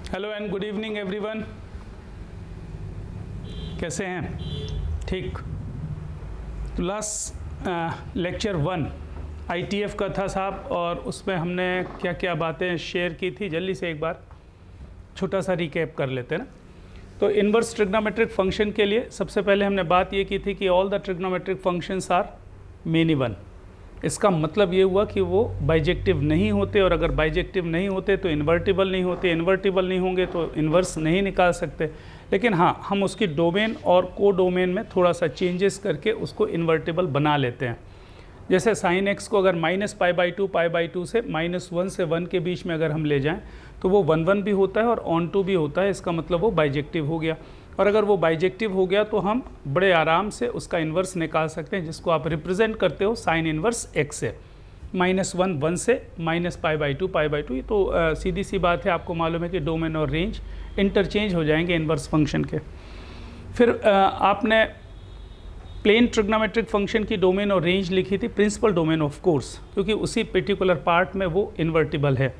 Hello and good evening everyone. कैसे हैं? ठीक। तो लास्ट लेक्चर 1 आईटीएफ का था साहब, और उसमें हमने क्या क्या बातें शेयर की थी, जल्दी से एक बार छोटा सा रिकैप कर लेते हैं ना। तो इन्वर्स ट्रिग्नोमेट्रिक फंक्शन के लिए सबसे पहले हमने बात ये की थी कि all the trigonometric functions are many one. इसका मतलब ये हुआ कि वो बाइजेक्टिव नहीं होते, और अगर बाइजेक्टिव नहीं होते तो इन्वर्टिबल नहीं होते, इन्वर्टिबल नहीं होंगे तो इन्वर्स नहीं निकाल सकते। लेकिन हाँ, हम उसकी डोमेन और को डोमेन में थोड़ा सा चेंजेस करके उसको इन्वर्टिबल बना लेते हैं। जैसे साइन एक्स को अगर -π/2 से -1 से 1 के बीच में अगर हम ले जाएं तो वो 1 भी होता है और ऑन टू भी होता है। इसका मतलब वो बाइजेक्टिव हो गया, और अगर वो बाइजेक्टिव हो गया तो हम बड़े आराम से उसका इन्वर्स निकाल सकते हैं, जिसको आप रिप्रेजेंट करते हो साइन इन्वर्स एक्स से। -1 1 से -π/2 ये तो सीधी सी बात है। आपको मालूम है कि डोमेन और रेंज इंटरचेंज हो जाएंगे इन्वर्स फंक्शन के। फिर आपने प्लेन ट्रिग्नोमेट्रिक फंक्शन की डोमेन और रेंज लिखी थी, प्रिंसिपल डोमेन ऑफ कोर्स, क्योंकि उसी पर्टिकुलर पार्ट में वो इन्वर्टिबल है।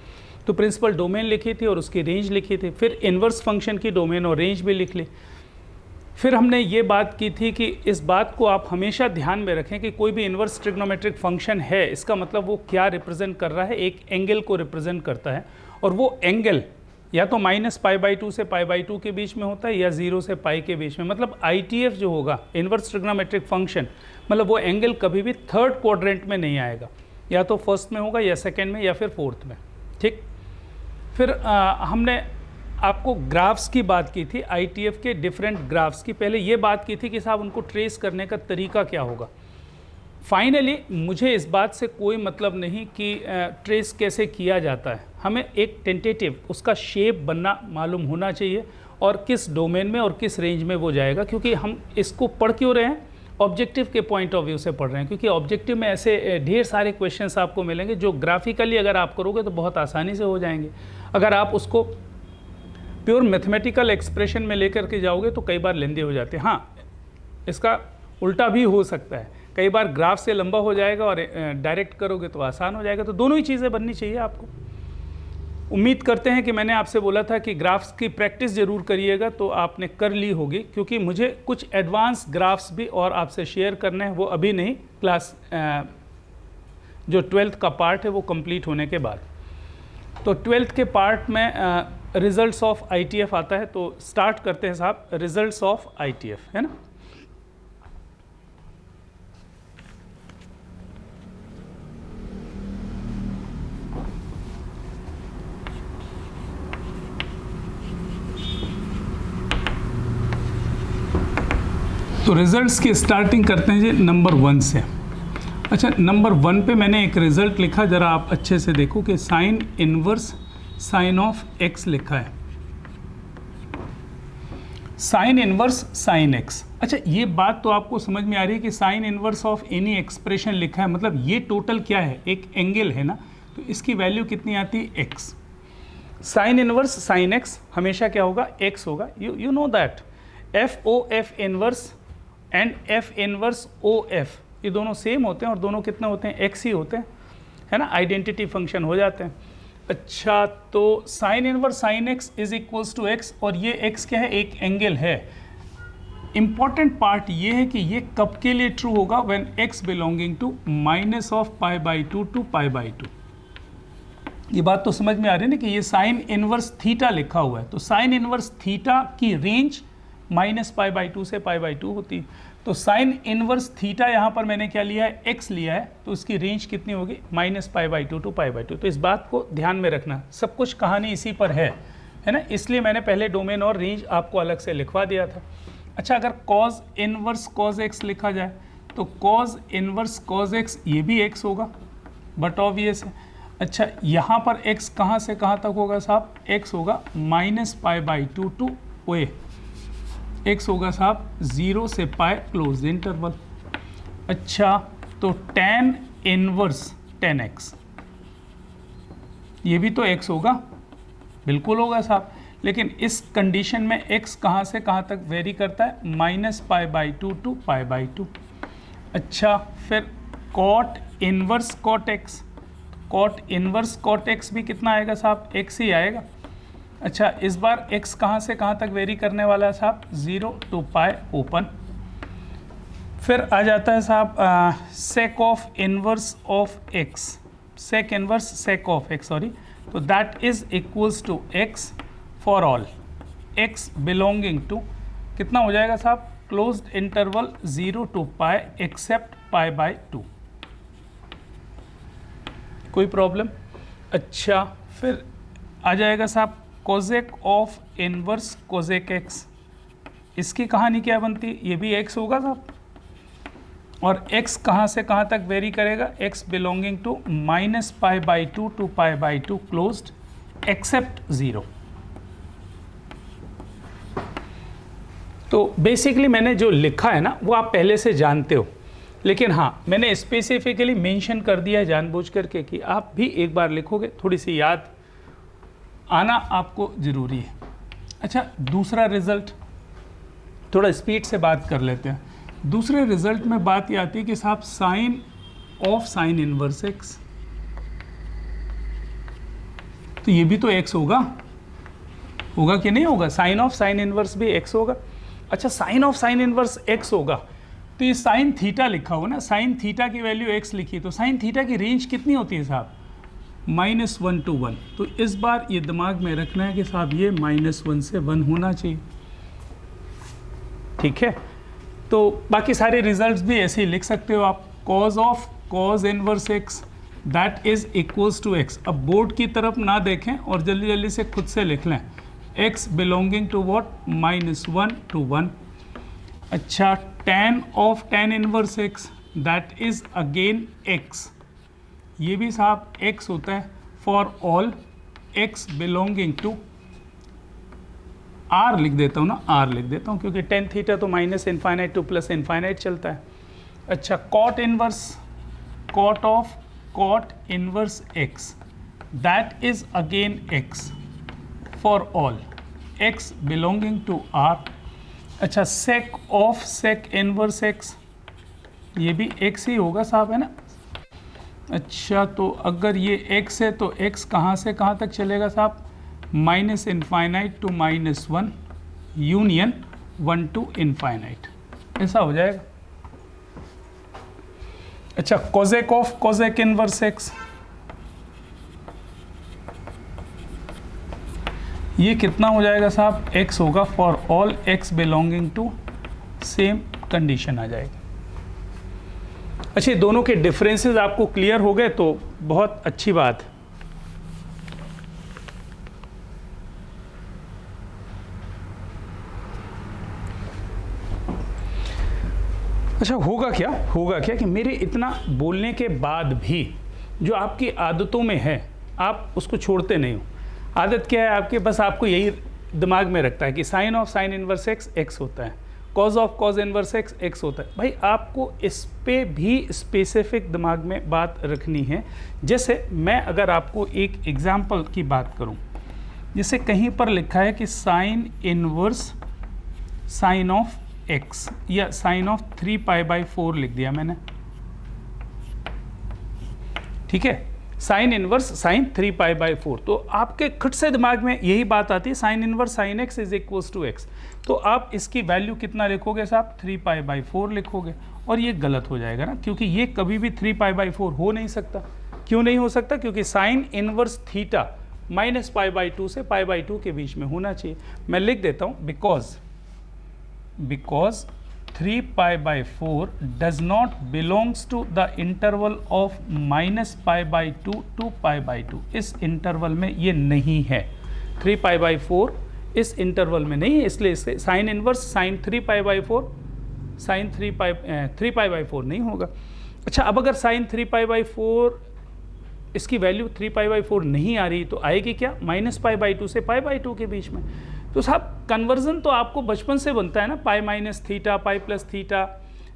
तो प्रिंसिपल डोमेन लिखी थी और उसकी रेंज लिखी थी। फिर इन्वर्स फंक्शन की डोमेन और रेंज भी लिख ली। फिर हमने ये बात की थी कि इस बात को आप हमेशा ध्यान में रखें कि कोई भी इन्वर्स ट्रिग्नोमेट्रिक फंक्शन है, इसका मतलब वो क्या रिप्रेजेंट कर रहा है, एक एंगल को रिप्रेजेंट करता है। और वो एंगल या तो -π/2 से π/2 के बीच में होता है या 0 से π के बीच में। मतलब ITF जो होगा इन्वर्स ट्रिग्नोमेट्रिक फंक्शन, मतलब वो एंगल कभी भी थर्ड क्वाड्रेंट में नहीं आएगा, या तो फर्स्ट में होगा या सेकेंड में या फिर फोर्थ में। ठीक। फिर हमने आपको ग्राफ्स की बात की थी, ITF के डिफरेंट ग्राफ्स की। पहले ये बात की थी कि साहब उनको ट्रेस करने का तरीका क्या होगा। फाइनली मुझे इस बात से कोई मतलब नहीं कि ट्रेस कैसे किया जाता है, हमें एक टेंटेटिव उसका शेप बनना मालूम होना चाहिए, और किस डोमेन में और किस रेंज में वो जाएगा। क्योंकि हम इसको पढ़ क्यों रहे हैं, ऑब्जेक्टिव के पॉइंट ऑफ व्यू से पढ़ रहे हैं। क्योंकि ऑब्जेक्टिव में ऐसे ढेर सारे क्वेश्चंस आपको मिलेंगे जो ग्राफिकली अगर आप करोगे तो बहुत आसानी से हो जाएंगे। अगर आप उसको प्योर मैथमेटिकल एक्सप्रेशन में लेकर के जाओगे तो कई बार लेंदे हो जाते हैं। हाँ, इसका उल्टा भी हो सकता है, कई बार ग्राफ से लंबा हो जाएगा और डायरेक्ट करोगे तो आसान हो जाएगा। तो दोनों ही चीज़ें बननी चाहिए आपको। उम्मीद करते हैं कि मैंने आपसे बोला था कि ग्राफ्स की प्रैक्टिस ज़रूर करिएगा, तो आपने कर ली होगी। क्योंकि मुझे कुछ एडवांस ग्राफ्स भी और आपसे शेयर करने हैं, वो अभी नहीं, क्लास जो 12th का पार्ट है वो कंप्लीट होने के बाद। तो 12th के पार्ट में रिजल्ट्स ऑफ ITF आता है। तो स्टार्ट करते हैं साहब, रिजल्ट्स ऑफ ITF, है ना। तो रिजल्ट्स की स्टार्टिंग करते हैं जी नंबर 1 से। अच्छा, नंबर 1 पे मैंने एक रिजल्ट लिखा, ज़रा आप अच्छे से देखो कि sine inverse sign of x लिखा है, साइन इनवर्स साइन एक्स। अच्छा, ये बात तो आपको समझ में आ रही है कि sine inverse of any expression लिखा है, मतलब ये टोटल क्या है, एक एंगल है ना, तो इसकी वैल्यू कितनी आती है, x. Sign inverse sine x हमेशा क्या होगा, एक्स होगा। You know that FOF inverse and F inverse OF ये दोनों सेम होते हैं, और दोनों कितने होते हैं, एक्स ही होते हैं, है ना, आइडेंटिटी फंक्शन हो जाते हैं। अच्छा, तो sine inverse sine x is equals to x, और ये एक्स क्या है, एक एंगल है। इंपॉर्टेंट पार्ट ये है कि ये कब के लिए ट्रू होगा, when x belonging to -π/2 to π/2। ये बात तो समझ में आ रही है ना कि ये साइन इनवर्स थीटा लिखा हुआ है, तो साइन इनवर्स थीटा की रेंज -π/2 से π/2 होती है। तो साइन इनवर्स थीटा यहाँ पर मैंने क्या लिया है, x लिया है, तो उसकी रेंज कितनी होगी, -π/2 to π/2। तो इस बात को ध्यान में रखना, सब कुछ कहानी इसी पर है ना। इसलिए मैंने पहले डोमेन और रेंज आपको अलग से लिखवा दिया था। अच्छा, अगर कॉज इनवर्स कॉज एक्स लिखा जाए तो कॉज इनवर्स कॉज एक्स ये भी x होगा, बट ऑब्वियस है। अच्छा, यहाँ पर x कहाँ से कहाँ तक होगा साहब, x होगा -π/2 to a, x होगा साहब 0 से π क्लोज इंटरवल। अच्छा, तो tan इनवर्स tan x ये भी तो x होगा, बिल्कुल होगा साहब। लेकिन इस कंडीशन में x कहाँ से कहाँ तक वेरी करता है, -π/2 to π/2। अच्छा, फिर cot inverse cot x, cot inverse cot x भी कितना आएगा साहब, x ही आएगा। अच्छा, इस बार x कहाँ से कहाँ तक वेरी करने वाला है साहब? 0 to पाई ओपन। फिर आ जाता है साहब sec of inverse of x, sec inverse sec of x, sorry, तो that is equals to x for all x belonging to कितना हो जाएगा साहब? Closed interval 0 to pi except pi by 2। कोई प्रॉब्लम? अच्छा, फिर आ जाएगा साहब cosec of inverse cosec x। इसकी कहानी क्या बनती? ये भी x होगा साहब, और x कहाँ से कहाँ तक वेरी करेगा? x belonging to minus pi by 2 to pi by 2 closed except 0। तो बेसिकली मैंने जो लिखा है ना वो आप पहले से जानते हो, लेकिन हाँ मैंने स्पेसिफिकली मेंशन कर दिया है जानबूझ करके कि आप भी एक बार लिखोगे, थोड़ी सी याद आना आपको ज़रूरी है। अच्छा, दूसरा रिज़ल्ट, थोड़ा स्पीड से बात कर लेते हैं। दूसरे रिज़ल्ट में बात ये आती है कि साहब sine of sine inverse x, तो ये भी तो एक्स होगा कि नहीं होगा? साइन ऑफ साइन इनवर्स भी एक्स होगा। अच्छा, sine of sine inverse x होगा तो ये साइन थीटा लिखा हो ना, साइन थीटा की वैल्यू एक्स लिखी, तो साइन थीटा की रेंज कितनी होती है साहब? -1 to 1। तो इस बार ये दिमाग में रखना है कि साहब ये -1 से 1 होना चाहिए, ठीक है? तो बाकी सारे रिजल्ट्स भी ऐसे ही लिख सकते हो आप। Cos of cos inverse x that is equals to x. अब बोर्ड की तरफ ना देखें और जल्दी जल्दी से खुद से लिख लें, x belonging to what? -1 to 1। Okay, tan of tan inverse x that is again x, ये भी साहब x होता है for all x belonging to r लिख देता हूँ ना, r लिख देता हूँ क्योंकि tan थीटा तो -∞ टू +∞ चलता है। अच्छा, cot inverse, cot of cot inverse x that is again x for all x belonging to r। अच्छा, sec of sec inverse x, ये भी x ही होगा साहब, है ना? अच्छा, तो अगर ये x है तो x कहाँ से कहाँ तक चलेगा साहब? -∞ टू -1 यूनियन 1 to ∞, ऐसा हो जाएगा। अच्छा, cosec of cosec inverse x, ये कितना हो जाएगा साहब? x होगा for all x belonging to same condition आ जाएगी। अच्छा, दोनों के डिफरेंसेस आपको क्लियर हो गए तो बहुत अच्छी बात है। अच्छा, होगा क्या कि मेरे इतना बोलने के बाद भी जो आपकी आदतों में है आप उसको छोड़ते नहीं हो। आदत क्या है आपके? बस आपको यही दिमाग में रखता है कि sine of sine inverse x x होता है, cos of cos inverse x x होता है। भाई आपको इस पे भी स्पेसिफिक दिमाग में बात रखनी है। जैसे मैं अगर आपको एक एग्जांपल की बात करूं, जैसे कहीं पर लिखा है कि sine inverse sign of x या साइन ऑफ 3 π/4 लिख दिया मैंने, ठीक है? साइन इनवर्स साइन 3 π/4, तो आपके खुद से दिमाग में यही बात आती है, sine inverse sine x is equals to x. तो आप इसकी वैल्यू कितना लिखोगे साहब? 3 π/4 लिखोगे, और ये गलत हो जाएगा ना, क्योंकि ये कभी भी 3 π/4 हो नहीं सकता। क्यों नहीं हो सकता? क्योंकि साइन इनवर्स थीटा -π/2 से π/2 के बीच में होना चाहिए। मैं लिख देता हूँ, because 3 π/4 does not belongs to the interval of -π/2 to π/2। इस इंटरवल में ये नहीं है, 3 π/4 इस इंटरवल में नहीं है, इसलिए इससे साइन इनवर्स साइन 3 π/4 साइन 3 π/4 नहीं होगा। अच्छा, अब अगर साइन 3 π/4 इसकी वैल्यू 3 π/4 नहीं आ रही तो आएगी क्या? -π/2 से π/2 के बीच में। तो साहब कन्वर्जन तो आपको बचपन से बनता है ना, पाई minus theta pi plus theta,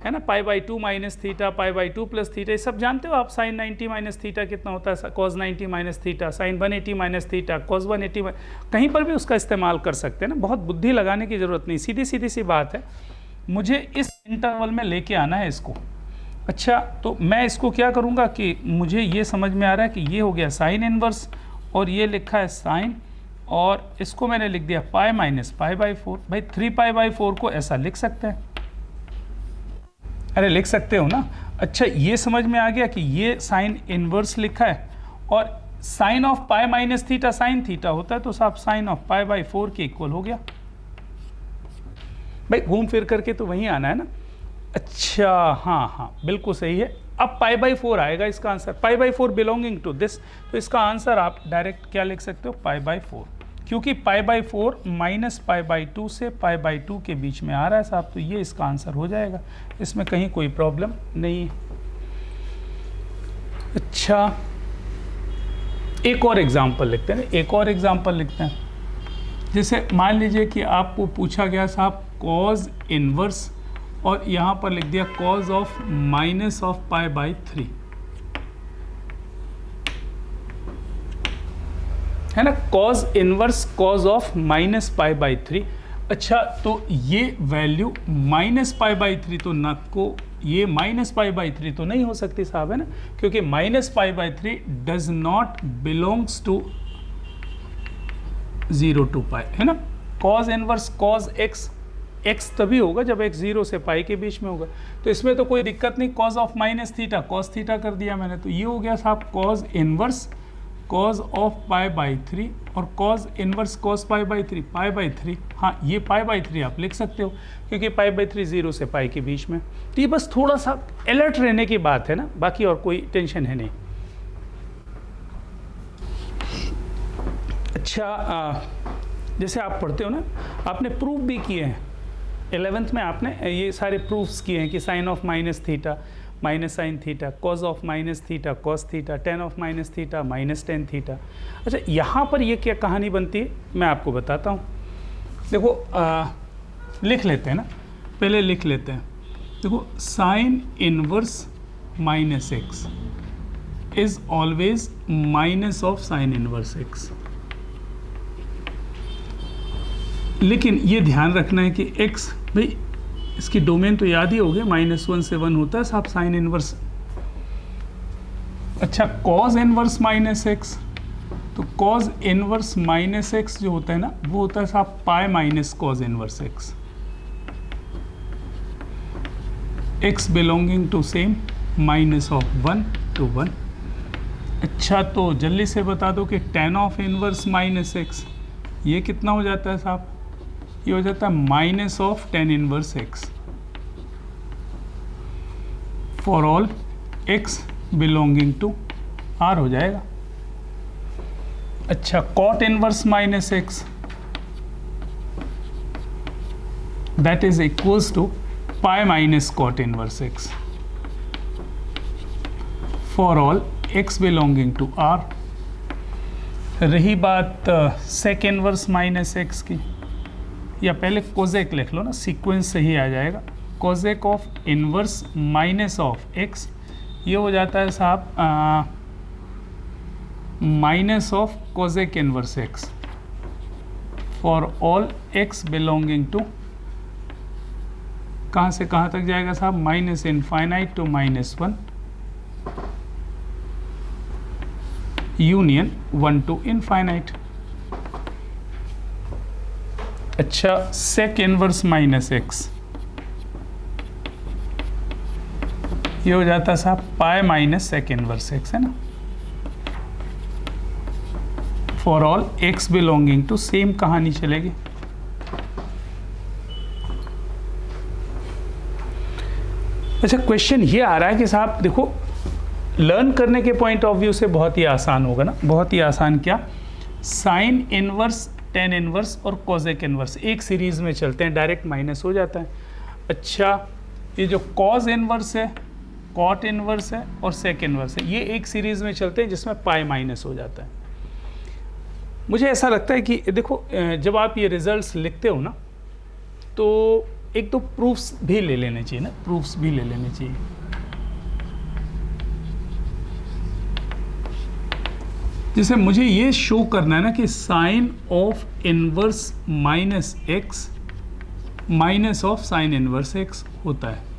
है ना, π/2 माइनस थीटा π/2 प्लस थीटा, ये सब जानते हो आप। साइन 90 माइनस थीटा कितना होता है? Cos 90 minus theta, sine 180 minus theta, cos 180। कहीं पर भी उसका इस्तेमाल कर सकते हैं ना, बहुत बुद्धि लगाने की ज़रूरत नहीं, सीधी सीधी सी बात है। मुझे इस इंटरवल में लेके आना है इसको। अच्छा, तो मैं इसको क्या करूँगा कि मुझे ये समझ में आ रहा है कि ये हो गया साइन इनवर्स और ये लिखा है साइन, और इसको मैंने लिख दिया पाई माइनस पाई बाई 4। भाई 3 पाई बाई 4 को ऐसा लिख सकते हैं, अरे लिख सकते हो ना। अच्छा ये समझ में आ गया कि ये साइन इनवर्स लिखा है और sine of pi minus theta sine theta होता है, तो साहब साइन ऑफ पाई बाई 4 के इक्वल हो गया। भाई घूम फिर करके तो वहीं आना है ना। अच्छा हाँ हाँ बिल्कुल सही है। अब पाई बाई 4 आएगा इसका answer, pi by 4 belonging to this, तो इसका आंसर आप डायरेक्ट क्या लिख सकते हो, पाई बाई 4, क्योंकि पाई बाई 4 माइनस पाई बाई 2 से पाई बाई 2 के बीच में आ रहा है साहब, तो ये इसका आंसर हो जाएगा, इसमें कहीं कोई प्रॉब्लम नहीं है। अच्छा एक और एग्जाम्पल लिखते हैं, एक और एग्जाम्पल लिखते हैं। जैसे मान लीजिए कि आपको पूछा गया साहब कॉज इनवर्स, और यहाँ पर लिख दिया cause of minus of pi by 3, है ना, cause inverse cause of minus pi by 3। अच्छा तो ये वैल्यू माइनस पाई बाई 3 तो न को ये माइनस पाई बाई 3 तो नहीं हो सकती साहब, है ना, क्योंकि minus pi by 3 does not belongs to 0 to pi, है ना। कॉज इनवर्स कॉज एक्स तभी होगा जब x 0 से पाई के बीच में होगा, तो इसमें तो कोई दिक्कत नहीं। Cause of minus theta cos theta कर दिया मैंने, तो ये हो गया साहब cause inverse cause of pi by 3 और cause inverse cos pi by 3 pi by 3। हाँ ये पाई बाई 3 आप लिख सकते हो क्योंकि पाई बाई 3 0 से पाई के बीच में। तो ये बस थोड़ा सा अलर्ट रहने की बात है ना, बाकी और कोई टेंशन है नहीं। अच्छा जैसे आप पढ़ते हो ना, आपने प्रूफ भी किए हैं 11th में, आपने ये सारे प्रूफ्स किए हैं कि sine of minus theta minus sine theta, cos of minus theta cos theta, tan of minus theta minus tan theta. अच्छा यहाँ पर ये क्या कहानी बनती है मैं आपको बताता हूँ। देखो लिख लेते हैं ना, पहले लिख लेते हैं। देखो sign inverse minus x is always minus of sine inverse x, लेकिन ये ध्यान रखना है कि x, भाई इसकी डोमेन तो याद ही हो गया, -1 से 1 होता है साहब साइन इनवर्स। अच्छा कॉज इनवर्स माइनस एक्स, तो कॉज इनवर्स माइनस एक्स जो होता है ना वो होता है साहब pi minus cos inverse x, x belonging to same minus of 1 to 1। अच्छा तो जल्दी से बता दो कि ten of inverse minus x ये कितना हो जाता है साहब, ये हो जाता है minus of tan inverse x for all x belonging to r हो जाएगा। अच्छा cot inverse minus x that is equals to pi minus cot inverse x for all x belonging to r। रही बात सेक इनवर्स माइनस एक्स की, या पहले Kozak लिख लो ना, सीक्वेंस से ही आ जाएगा। Cosec of inverse minus of x ये हो जाता है साहब minus of cosec inverse x for all x belonging to, कहाँ से कहाँ तक जाएगा साहब, minus infinite to -1 union 1 to infinite. अच्छा सेक इनवर्स माइनस एक्स ये हो जाता है साहब pi minus sec inverse x, है ना, for all x belonging to, same कहानी चलेगी। अच्छा क्वेश्चन ये आ रहा है कि साहब देखो लर्न करने के पॉइंट ऑफ व्यू से बहुत ही आसान होगा ना, बहुत ही आसान। क्या, साइन इनवर्स टेन इनवर्स और कोजेक इनवर्स एक सीरीज में चलते हैं, डायरेक्ट माइनस हो जाता है। अच्छा ये जो कॉज इनवर्स है, कॉट इनवर्स है और सेक इनवर्स है, ये एक सीरीज में चलते हैं जिसमें पाई माइनस हो जाता है। मुझे ऐसा लगता है कि देखो जब आप ये रिजल्ट्स लिखते हो ना तो एक दो प्रूफ्स भी ले लेने चाहिए ना, प्रूफ्स भी ले लेने चाहिए। जैसे मुझे ये शो करना है ना कि sine of inverse minus x minus of sine inverse x होता है।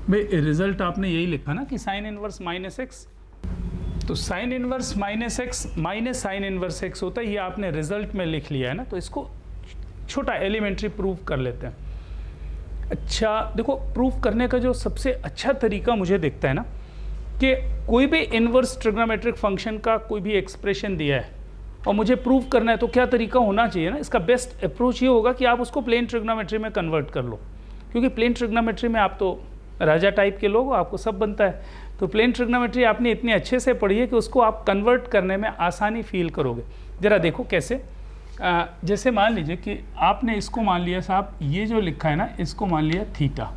भाई रिजल्ट आपने यही लिखा ना कि साइन इनवर्स माइनस एक्स, तो sine inverse minus x minus sine inverse x होता है, ये आपने रिजल्ट में लिख लिया है ना, तो इसको छोटा एलिमेंट्री प्रूव कर लेते हैं। अच्छा देखो, प्रूव करने का जो सबसे अच्छा तरीका मुझे दिखता है ना, कि कोई भी इनवर्स ट्रिग्नोमेट्रिक फंक्शन का कोई भी एक्सप्रेशन दिया है और मुझे प्रूव करना है, तो क्या तरीका होना चाहिए ना, इसका बेस्ट अप्रोच ये होगा कि आप उसको प्लेन ट्रिग्नोमेट्री में कन्वर्ट कर लो, क्योंकि प्लेन ट्रिग्नोमेट्री में आप तो राजा टाइप के लोग हो, आपको सब बनता है। तो प्लेन ट्रिग्नोमेट्री आपने इतनी अच्छे से पढ़ी है कि उसको आप कन्वर्ट करने में आसानी फील करोगे। ज़रा देखो कैसे, जैसे मान लीजिए कि आपने इसको मान लिया साहब, ये जो लिखा है ना, इसको मान लिया थीटा।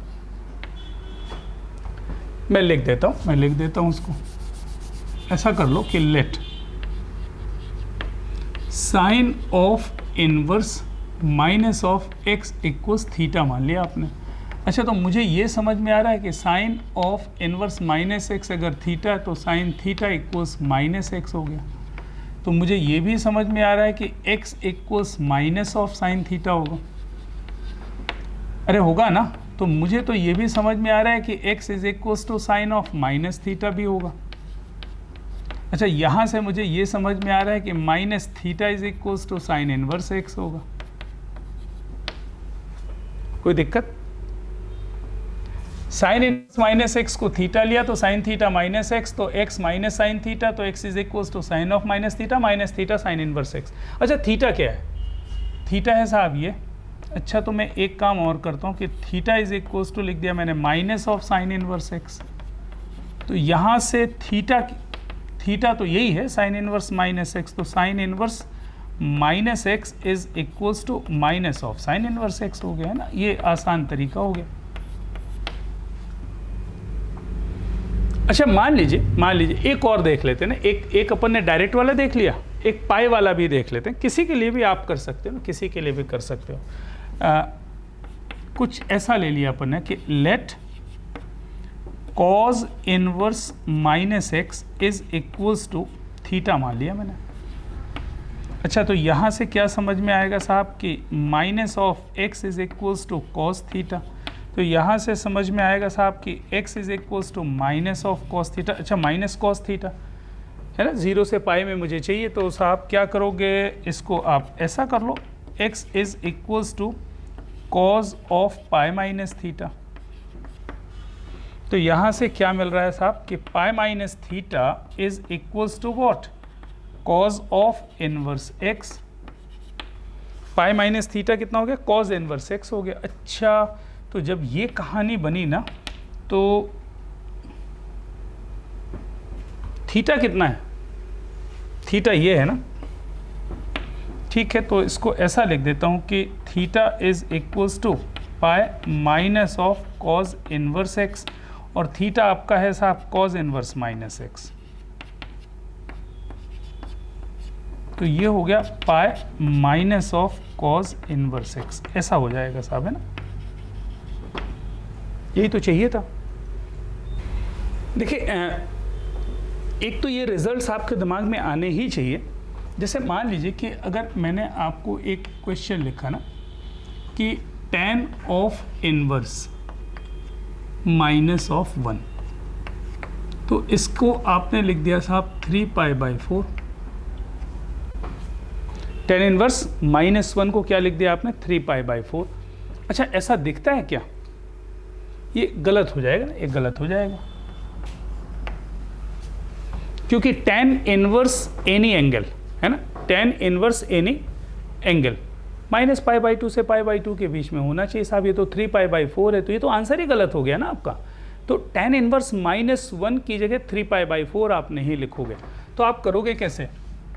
मैं लिख देता हूँ उसको, ऐसा कर लो कि late sign of inverse minus of x equals theta मान लिया आपने। अच्छा, तो मुझे ये समझ में आ रहा है कि sine of inverse minus x अगर थीटा है तो sine theta equals minus x हो गया। तो मुझे ये भी समझ में आ रहा है कि x equals minus of sine theta होगा। अरे होगा ना, तो मुझे तो ये भी समझ में आ रहा है कि x is equals to sine of minus theta भी होगा। अच्छा, यहाँ से मुझे ये समझ में आ रहा है कि minus theta is equals to sine inverse x होगा। कोई दिक्कत? साइन इनवर्स माइनस एक्स को थीटा लिया तो साइन थीटा माइनस एक्स, तो एक्स माइनस साइन थीटा, तो x is equals to sine of minus theta sine inverse x. अच्छा, theta क्या है? थीटा है साहब ये। अच्छा, तो मैं एक काम और करता हूँ कि थीटा इज इक्वल्स टू लिख दिया मैंने minus of sine inverse x. तो यहाँ से थीटा तो यही है साइन इनवर्स माइनस एक्स, तो sine inverse minus x is equals to minus of sine inverse x हो गया है ना। ये आसान तरीका हो गया। अच्छा, मान लीजिए एक और देख लेते हैं ना, एक अपन ने डायरेक्ट वाला देख लिया, एक पाई वाला भी देख लेते हैं। किसी के लिए भी आप कर सकते हो ना, किसी के लिए भी कर सकते हो। कुछ ऐसा ले लिया अपन ने कि let cos inverse minus x is equals to theta मान लिया मैंने। अच्छा, तो यहाँ से क्या समझ में आएगा साहब कि minus of x is equals to cos theta. तो यहाँ से समझ में आएगा साहब कि x is equals to minus of cos theta. अच्छा, माइनस कॉस थीटा है ना, 0 से पाई में मुझे चाहिए, तो साहब क्या करोगे, इसको आप ऐसा कर लो, x is equals to cos of pi minus theta. तो यहाँ से क्या मिल रहा है साहब कि pi minus theta is equals to what, cos of inverse x। Pi minus theta कितना हो गया, कॉज इनवर्स x हो गया। अच्छा, तो जब ये कहानी बनी ना, तो थीटा कितना है, थीटा ये है ना, ठीक है। तो इसको ऐसा लिख देता हूँ कि theta is equals to pi minus of cos inverse x, और थीटा आपका है साहब कॉज इनवर्स माइनस एक्स। तो ये हो गया पाई minus of cos inverse x, ऐसा हो जाएगा साहब, है ना। यही तो चाहिए था। देखिए, एक तो ये रिजल्ट्स आपके दिमाग में आने ही चाहिए। जैसे मान लीजिए कि अगर मैंने आपको एक क्वेश्चन लिखा ना कि tan of inverse minus of 1, तो इसको आपने लिख दिया साहब 3π/4। tan इनवर्स -1 को क्या लिख दिया आपने, 3π/4। अच्छा, ऐसा दिखता है क्या? ये गलत हो जाएगा ना, ये गलत हो जाएगा, क्योंकि tan इनवर्स एनी एंगल है ना, tan इनवर्स एनी एंगल -π/2 से π/2 के बीच में होना चाहिए साहब। ये तो 3π/4 है, तो ये तो आंसर ही गलत हो गया ना आपका। तो tan इनवर्स -1 की जगह 3π/4 आप नहीं लिखोगे, तो आप करोगे कैसे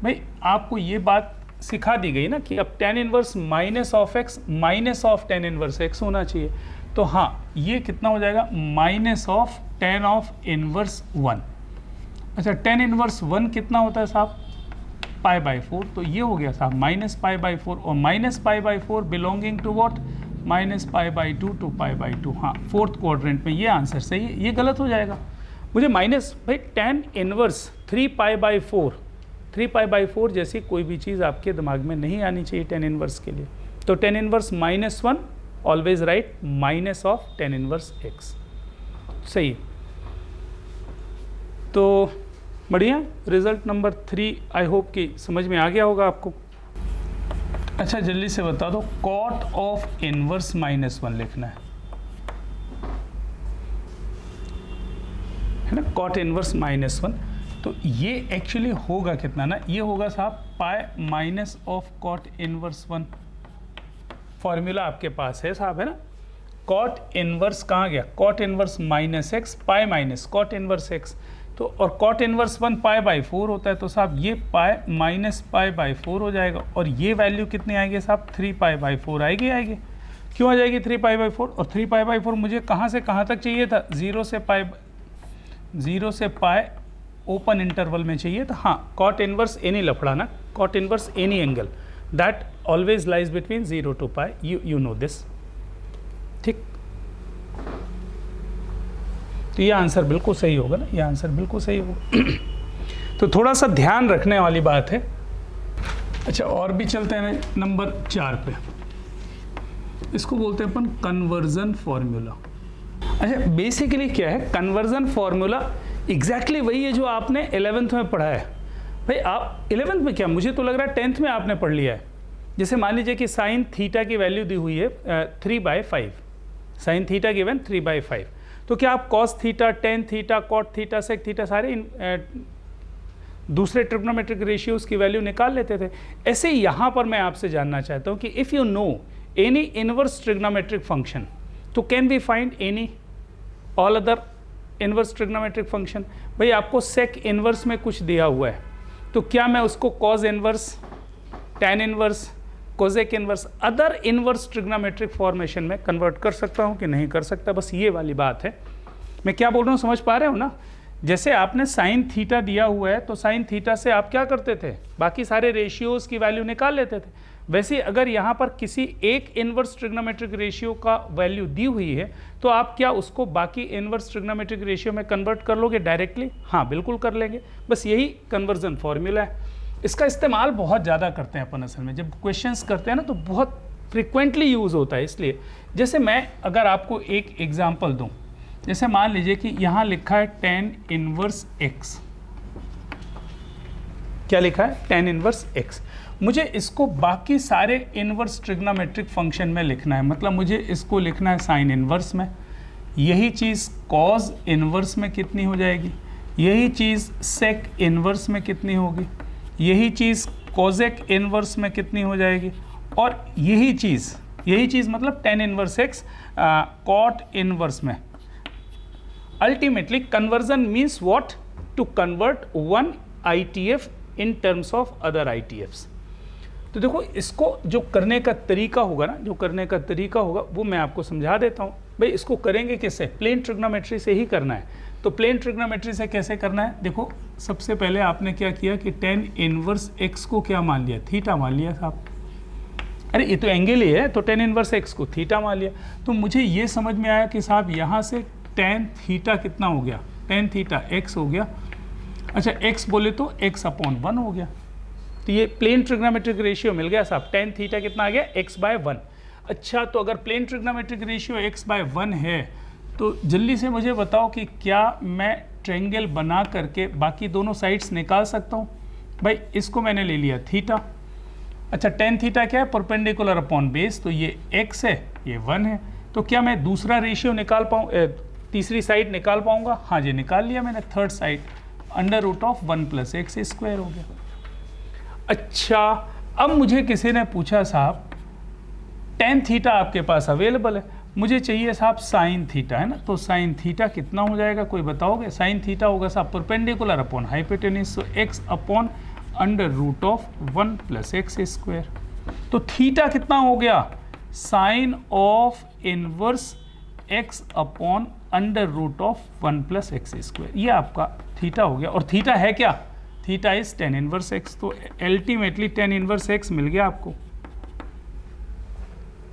भाई? आपको ये बात सिखा दी गई ना कि अब tan inverse minus of x minus of tan inverse x होना चाहिए। तो हाँ, ये कितना हो जाएगा, minus of tan of inverse 1। Okay, tan inverse 1 कितना होता है साहब, π/4। तो ये हो गया साहब -π/4, और -π/4 बिलोंगिंग टू व्हाट, -π/2 टू π/2। हाँ, फोर्थ क्वाड्रेंट में ये आंसर सही है, ये गलत हो जाएगा। मुझे माइनस भाई tan इनवर्स 3π/4 जैसी कोई भी चीज़ आपके दिमाग में नहीं आनी चाहिए tan इनवर्स के लिए। तो tan inverse -1 always right minus of tan inverse x, सही। तो बढ़िया। रिजल्ट नंबर 3 आई होप कि समझ में आ गया होगा आपको। अच्छा जल्दी से बता दो, कॉट ऑफ इनवर्स -1 लिखना है ना, कॉट इनवर्स -1। तो ये एक्चुअली होगा कितना ना, ये होगा साहब pi minus of cot inverse 1। Formula आपके पास है साहब, है ना। कॉट इनवर्स कहाँ गया, cot inverse -x pi minus cot inverse x। तो और कॉट इनवर्स 1 π/4 होता है, तो साहब ये पाई माइनस π/4 हो जाएगा। और ये वैल्यू कितनी आएगी साहब, 3 π/4 आएगी। क्यों आ जाएगी 3 π/4? और 3 π/4 मुझे कहाँ से कहाँ तक चाहिए था, 0 से पाई ओपन इंटरवल में चाहिए था। हाँ, कॉट इनवर्स एनी लफड़ा ना, cot inverse any angle that always lies between 0 to pi, you know this. ठीक, तो ये आंसर बिल्कुल सही होगा ना, ये आंसर बिल्कुल सही होगा। तो थोड़ा सा ध्यान रखने वाली बात है। अच्छा और भी चलते हैं नंबर 4 पे, इसको बोलते हैं अपन कन्वर्जन फॉर्मूला। अच्छा बेसिकली क्या है कन्वर्जन फॉर्मूला, एग्जैक्टली वही है जो आपने 11th में पढ़ा है। भाई आप 11th में क्या, मुझे तो लग रहा है 10th में आपने पढ़ लिया है। जैसे मान लीजिए कि साइन थीटा की वैल्यू दी हुई है 3/5, साइन थीटा गिवन 3/5, तो क्या आप cos theta, tan theta, cot theta, sec theta सारे दूसरे ट्रिग्नोमेट्रिक रेशियोज की वैल्यू निकाल लेते थे। ऐसे ही यहाँ पर मैं आपसे जानना चाहता हूँ कि if you know any inverse trigonometric function, तो can we find any all other inverse trigonometric function. भाई आपको सेक इनवर्स में कुछ दिया हुआ है, तो क्या मैं उसको cause inverse, tan inverse, Kozak inverse, other inverse trigonometric formation में कन्वर्ट कर सकता हूँ कि नहीं कर सकता। बस ये वाली बात है। मैं क्या बोल रहा हूँ समझ पा रहे हो ना। जैसे आपने साइन थीटा दिया हुआ है, तो साइन थीटा से आप क्या करते थे, बाकी सारे रेशियोज की वैल्यू निकाल लेते थे। वैसे अगर यहाँ पर किसी एक इनवर्स ट्रिग्नोमेट्रिक रेशियो का वैल्यू दी हुई है, तो आप क्या उसको बाकी इनवर्स ट्रिग्नोमेट्रिक रेशियो में कन्वर्ट कर लोगे डायरेक्टली? हाँ बिल्कुल कर लेंगे। बस यही कन्वर्जन फॉर्मूला है। इसका इस्तेमाल बहुत ज़्यादा करते हैं अपन असल में, जब क्वेश्चंस करते हैं ना तो बहुत फ्रिक्वेंटली यूज़ होता है। इसलिए जैसे मैं अगर आपको एक एग्जांपल दूं, जैसे मान लीजिए कि यहाँ लिखा है tan इनवर्स x, क्या लिखा है, tan इनवर्स x। मुझे इसको बाकी सारे इनवर्स ट्रिग्नोमेट्रिक फंक्शन में लिखना है, मतलब मुझे इसको लिखना है साइन इनवर्स में, यही चीज़ कॉज इनवर्स में कितनी हो जाएगी, यही चीज़ सेक इनवर्स में कितनी होगी, यही चीज़ कोजेक इनवर्स में कितनी हो जाएगी, और यही चीज़ मतलब tan inverse x cot inverse में। Ultimately conversion means what, to convert one ITF in terms of other ITFs। तो देखो इसको जो करने का तरीका होगा ना, वो मैं आपको समझा देता हूँ। भाई इसको करेंगे किससे, प्लेन ट्रिग्नोमेट्री से ही करना है। तो प्लेन ट्रिग्नोमेट्री से कैसे करना है, देखो सबसे पहले आपने क्या किया कि tan इनवर्स x को क्या मान लिया, थीटा मान लिया साहब। अरे ये तो एंगल ही है, तो tan इनवर्स x को थीटा मान लिया। तो मुझे ये समझ में आया कि साहब यहाँ से tan थीटा कितना हो गया, tan थीटा x हो गया। अच्छा x बोले तो x/1 हो गया। तो ये प्लेन ट्रिग्नोमेट्रिक रेशियो मिल गया साहब। tan थीटा कितना आ गया, x/1। अच्छा तो अगर प्लेन ट्रिग्नोमेट्रिक रेशियो x/1 है, तो जल्दी से मुझे बताओ कि क्या मैं ट्रायंगल बना करके बाकी दोनों साइड्स निकाल सकता हूँ। भाई इसको मैंने ले लिया थीटा। अच्छा tan थीटा क्या है, परपेंडिकुलर अपॉन बेस, तो ये x है, ये 1 है। तो क्या मैं दूसरा रेशियो निकाल पाऊँ, तीसरी साइड निकाल पाऊँगा? हाँ जी निकाल लिया मैंने, थर्ड साइड √1 + x² हो गया। अच्छा अब मुझे किसी ने पूछा साहब tan थीटा आपके पास अवेलेबल है, मुझे चाहिए साहब साइन थीटा, है ना। तो साइन थीटा कितना हो जाएगा, कोई बताओगे? साइन थीटा होगा साहब परपेंडिकुलर अपॉन हाइपोटेन्यूज, तो x/1 + x²। तो थीटा कितना हो गया, sign of inverse x/1 + x²। ये आपका थीटा हो गया। और थीटा है क्या, theta is tan inverse x। तो अल्टीमेटली tan इनवर्स x मिल गया आपको।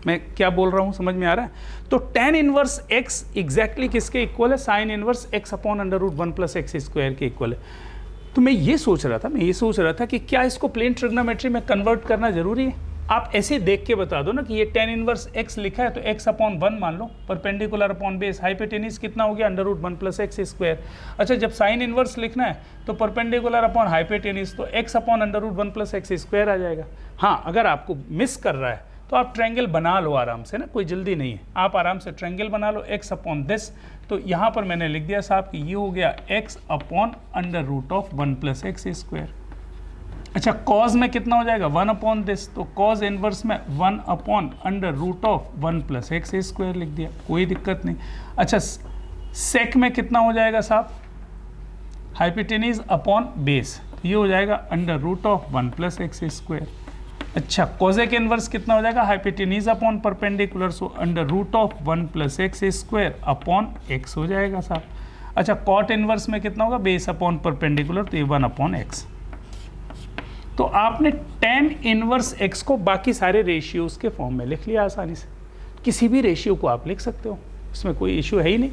मैं क्या बोल रहा हूँ समझ में आ रहा है? तो tan इनवर्स x एग्जैक्टली किसके इक्वल है, साइन इनवर्स x/1 + x² के इक्वल है। तो मैं ये सोच रहा था कि क्या इसको प्लेन ट्रिग्नोमेट्री में कन्वर्ट करना जरूरी है? आप ऐसे देख के बता दो ना कि ये tan इनवर्स x लिखा है तो x अपॉन 1 मान लो, परपेंडिकुलर अपॉन बेस, हाइपोटेनिस कितना हो गया under root 1 plus x square. अच्छा जब साइन इनवर्स लिखना है तो परपेंडिकुलर अपॉन हाइपोटेनिस तो x upon under root 1 plus x square आ जाएगा। हाँ अगर आपको मिस कर रहा है तो आप ट्रायंगल बना लो आराम से ना, कोई जल्दी नहीं है, आप आराम से ट्रायंगल बना लो x अपॉन दिस। तो यहाँ पर मैंने लिख दिया साहब कि ये हो गया x upon under root of 1 plus x square. अच्छा कॉज में कितना हो जाएगा 1 अपॉन दिस, तो कॉज इनवर्स में 1 upon under root of 1 plus x square लिख दिया, कोई दिक्कत नहीं। अच्छा सेक में कितना हो जाएगा साहब, हाइपोटेनिस अपॉन बेस, ये हो जाएगा under root of 1 plus x square. अच्छा कोसेक इनवर्स कितना हो जाएगा, hypotenuse upon perpendicular, so under root of 1 plus x square upon x हो जाएगा साहब। अच्छा कॉट इनवर्स में कितना होगा, बेस अपॉन परपेंडिकुलर, तो ये 1 अपॉन एक्स। तो आपने tan इनवर्स x को बाकी सारे रेशियोज के फॉर्म में लिख लिया आसानी से, किसी भी रेशियो को आप लिख सकते हो, इसमें कोई इशू है ही नहीं।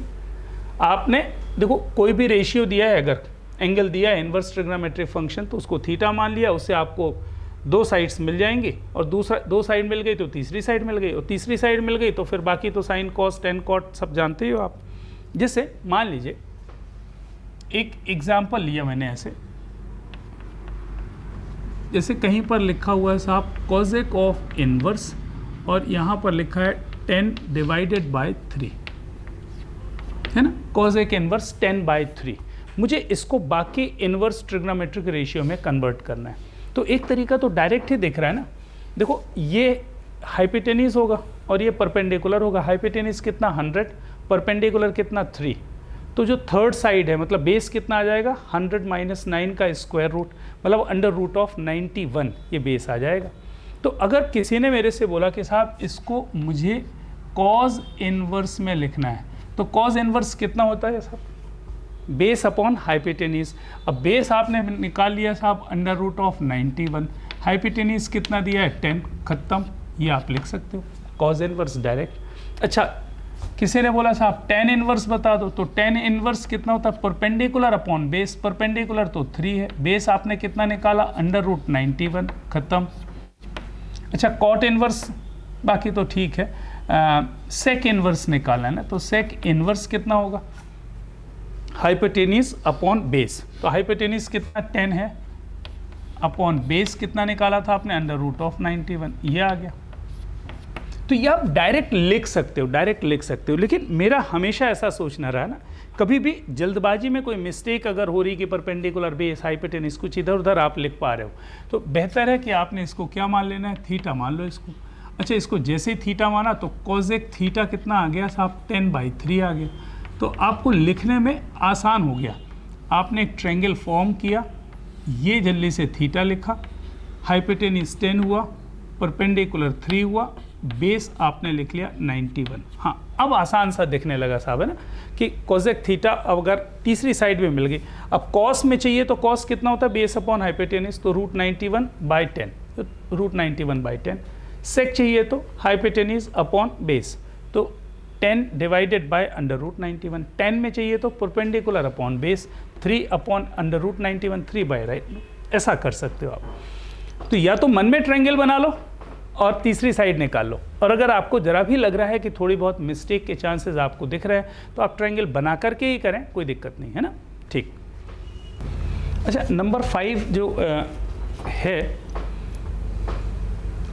आपने देखो कोई भी रेशियो दिया है, अगर एंगल दिया है इनवर्स ट्रिग्नोमेट्रिक फंक्शन तो उसको थीटा मान लिया, उससे आपको दो साइड्स मिल जाएंगी, और दूसरा दो साइड मिल गई तो तीसरी साइड मिल गई, और तीसरी साइड मिल गई तो फिर बाकी तो साइन कॉस टेन कॉट सब जानते हो आप। जैसे मान लीजिए एक एग्जाम्पल लिया मैंने ऐसे, जैसे कहीं पर लिखा हुआ है साहब कोसेक ऑफ इनवर्स और यहाँ पर लिखा है 10 डिवाइडेड बाय 3, है ना, कोसेक इनवर्स 10 बाय 3। मुझे इसको बाकी इनवर्स ट्रिग्नोमेट्रिक रेशियो में कन्वर्ट करना है। तो एक तरीका तो डायरेक्ट ही दिख रहा है ना, देखो ये हाइपोटेनिस होगा और ये परपेंडिकुलर होगा, हाइपोटेनिस कितना 100, परपेंडिकुलर कितना 3, तो जो थर्ड साइड है मतलब बेस कितना आ जाएगा 100 माइनस 9 का स्क्वायर रूट, मतलब अंडर रूट ऑफ 91, ये बेस आ जाएगा। तो अगर किसी ने मेरे से बोला कि साहब इसको मुझे कॉज इनवर्स में लिखना है, तो कॉज इनवर्स कितना होता है साहब, बेस अपॉन हाइपोटेनिस। अब बेस आपने निकाल लिया साहब अंडर रूट ऑफ 91, हाइपोटेनिस कितना दिया है 10, खत्म, ये आप लिख सकते हो कॉज इनवर्स डायरेक्ट। अच्छा किसी ने बोला साहब tan इनवर्स बता दो, तो tan इनवर्स कितना होता है, परपेंडिकुलर अपॉन बेस, परपेंडिकुलर तो 3 है, बेस आपने कितना निकाला अंडर रूट 91, खत्म। अच्छा कॉट इनवर्स बाकी तो ठीक है, सेक इनवर्स निकालना है ना, तो सेक इनवर्स कितना होगा, हाइपोटेनिस अपॉन बेस, तो हाइपोटेनिस कितना 10 है अपॉन बेस कितना निकाला था आपने अंडर रूट ऑफ 91, ये आ गया। तो ये आप डायरेक्ट लिख सकते हो, डायरेक्ट लिख सकते हो, लेकिन मेरा हमेशा ऐसा सोचना रहा ना, कभी भी जल्दबाजी में कोई मिस्टेक अगर हो रही कि परपेंडिकुलर बेस हाइपोटेनिस कुछ इधर उधर आप लिख पा रहे हो, तो बेहतर है कि आपने इसको क्या मान लेना है, थीटा मान लो इसको। अच्छा इसको जैसे ही थीटा माना तो कॉसेक थीटा कितना आ गया साहब 10/3 आ गया, तो आपको लिखने में आसान हो गया। आपने एक ट्रायंगल फॉर्म किया, ये जल्दी से थीटा लिखा, हाइपोटेनिस 10 हुआ, परपेंडिकुलर 3 हुआ, बेस आपने लिख लिया 91। हाँ अब आसान सा दिखने लगा साहब, है ना, कि कोसेक थीटा अब अगर तीसरी साइड में मिल गई। अब कॉस में चाहिए तो कॉस कितना होता है, बेस अपॉन हाइपोटेनिस, तो रूट 91/10, रूट 91/10। सेक चाहिए तो हाइपोटेनिस अपॉन बेस, तो 10 डिवाइडेड बाय अंडर रूट 91। 10 में चाहिए तो perpendicular upon base, 3 upon under root 91, 3/, ऐसा कर सकते हो आप। तो या तो मन में ट्रायंगल बना लो और तीसरी साइड निकाल लो, और अगर आपको जरा भी लग रहा है कि थोड़ी बहुत मिस्टेक के चांसेस आपको दिख रहे हैं तो आप ट्रायंगल बना करके ही करें, कोई दिक्कत नहीं है ना, ठीक। अच्छा नंबर 5 जो है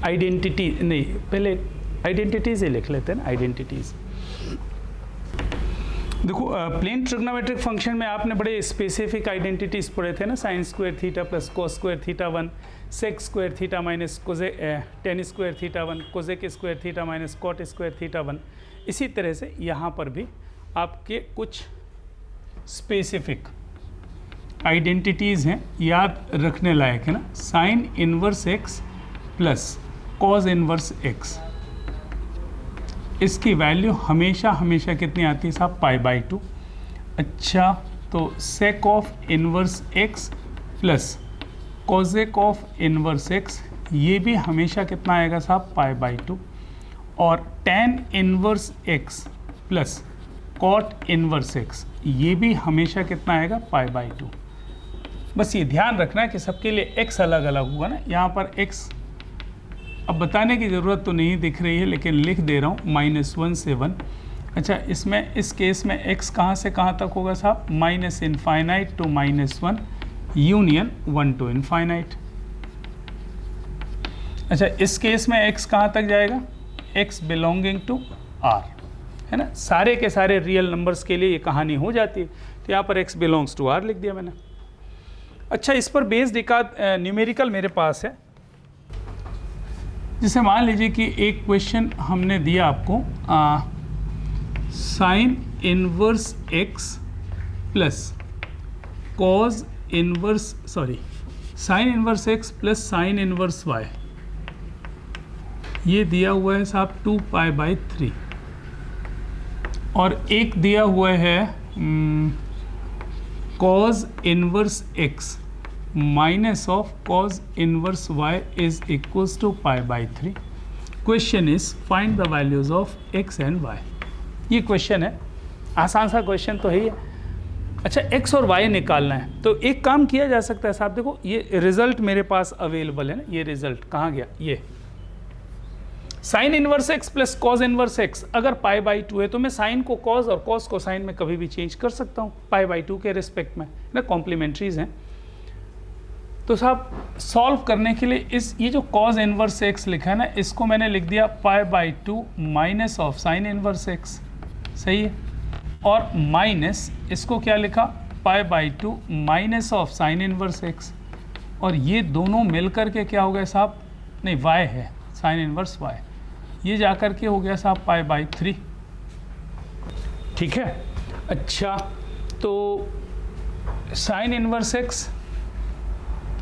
आइडेंटिटी, नहीं पहले आइडेंटिटीज ही लिख लेते हैं ना, आइडेंटिटीज। देखो प्लेन ट्रिग्नोमेट्रिक फंक्शन में आपने बड़े स्पेसिफिक आइडेंटिटीज पढ़े थे ना, sine square theta plus cos square theta 1, sec square theta minus tan square theta 1, cosec square theta minus cot square theta 1। इसी तरह से यहाँ पर भी आपके कुछ स्पेसिफिक आइडेंटिटीज़ हैं, याद रखने लायक है ना। Sine inverse x plus cos inverse x, इसकी वैल्यू हमेशा हमेशा कितनी आती है साहब, π/2। अच्छा तो sec of inverse x plus cosec of inverse x, ये भी हमेशा कितना आएगा साहब, π/2। और tan inverse x plus cot inverse x, ये भी हमेशा कितना आएगा, π/2। बस ये ध्यान रखना है कि सबके लिए x अलग अलग होगा ना, यहाँ पर x अब बताने की ज़रूरत तो नहीं दिख रही है, लेकिन लिख दे रहा हूँ -1 से 1। अच्छा, इसमें इस केस में x कहाँ से कहाँ तक होगा साहब? -∞ to -1 यूनियन 1 to ∞। अच्छा, इस केस में x कहाँ तक जाएगा? x बिलोंगिंग टू r, है ना। सारे के सारे रियल नंबर्स के लिए ये कहानी हो जाती है। तो यहाँ पर x बिलोंग्स टू r लिख दिया मैंने। अच्छा, इस पर बेस्ड एक न्यूमेरिकल मेरे पास है, जिसे मान लीजिए कि एक क्वेश्चन हमने दिया आपको, sign inverse x plus cos inverse sine inverse x plus sign inverse y, ये दिया हुआ है साहब 2π/3, और एक दिया हुआ है cos inverse x minus of cos inverse y is equals to π/3। Question is find the values of x and y। ये क्वेश्चन है, आसान सा क्वेश्चन तो है ही है। अच्छा, x और y निकालना है, तो एक काम किया जा सकता है साहब। देखो, ये रिजल्ट मेरे पास अवेलेबल है ना। ये रिजल्ट कहाँ गया? ये sign inverse x plus cos inverse x, अगर π/2 है तो मैं साइन को कॉज और कॉज को साइन में कभी भी चेंज कर सकता हूँ π/2 के रिस्पेक्ट में ना, कॉम्प्लीमेंट्रीज हैं। तो साहब सॉल्व करने के लिए ये जो कॉज इनवर्स x लिखा है ना, इसको मैंने लिख दिया π/2 minus of sine inverse x, सही है। और माइनस इसको क्या लिखा? π/2 minus of sine inverse x, और ये दोनों मिलकर के क्या हो गया साहब? नहीं, y है, साइन इनवर्स y, ये जाकर के हो गया साहब π/3। ठीक है। अच्छा, तो साइन इनवर्स x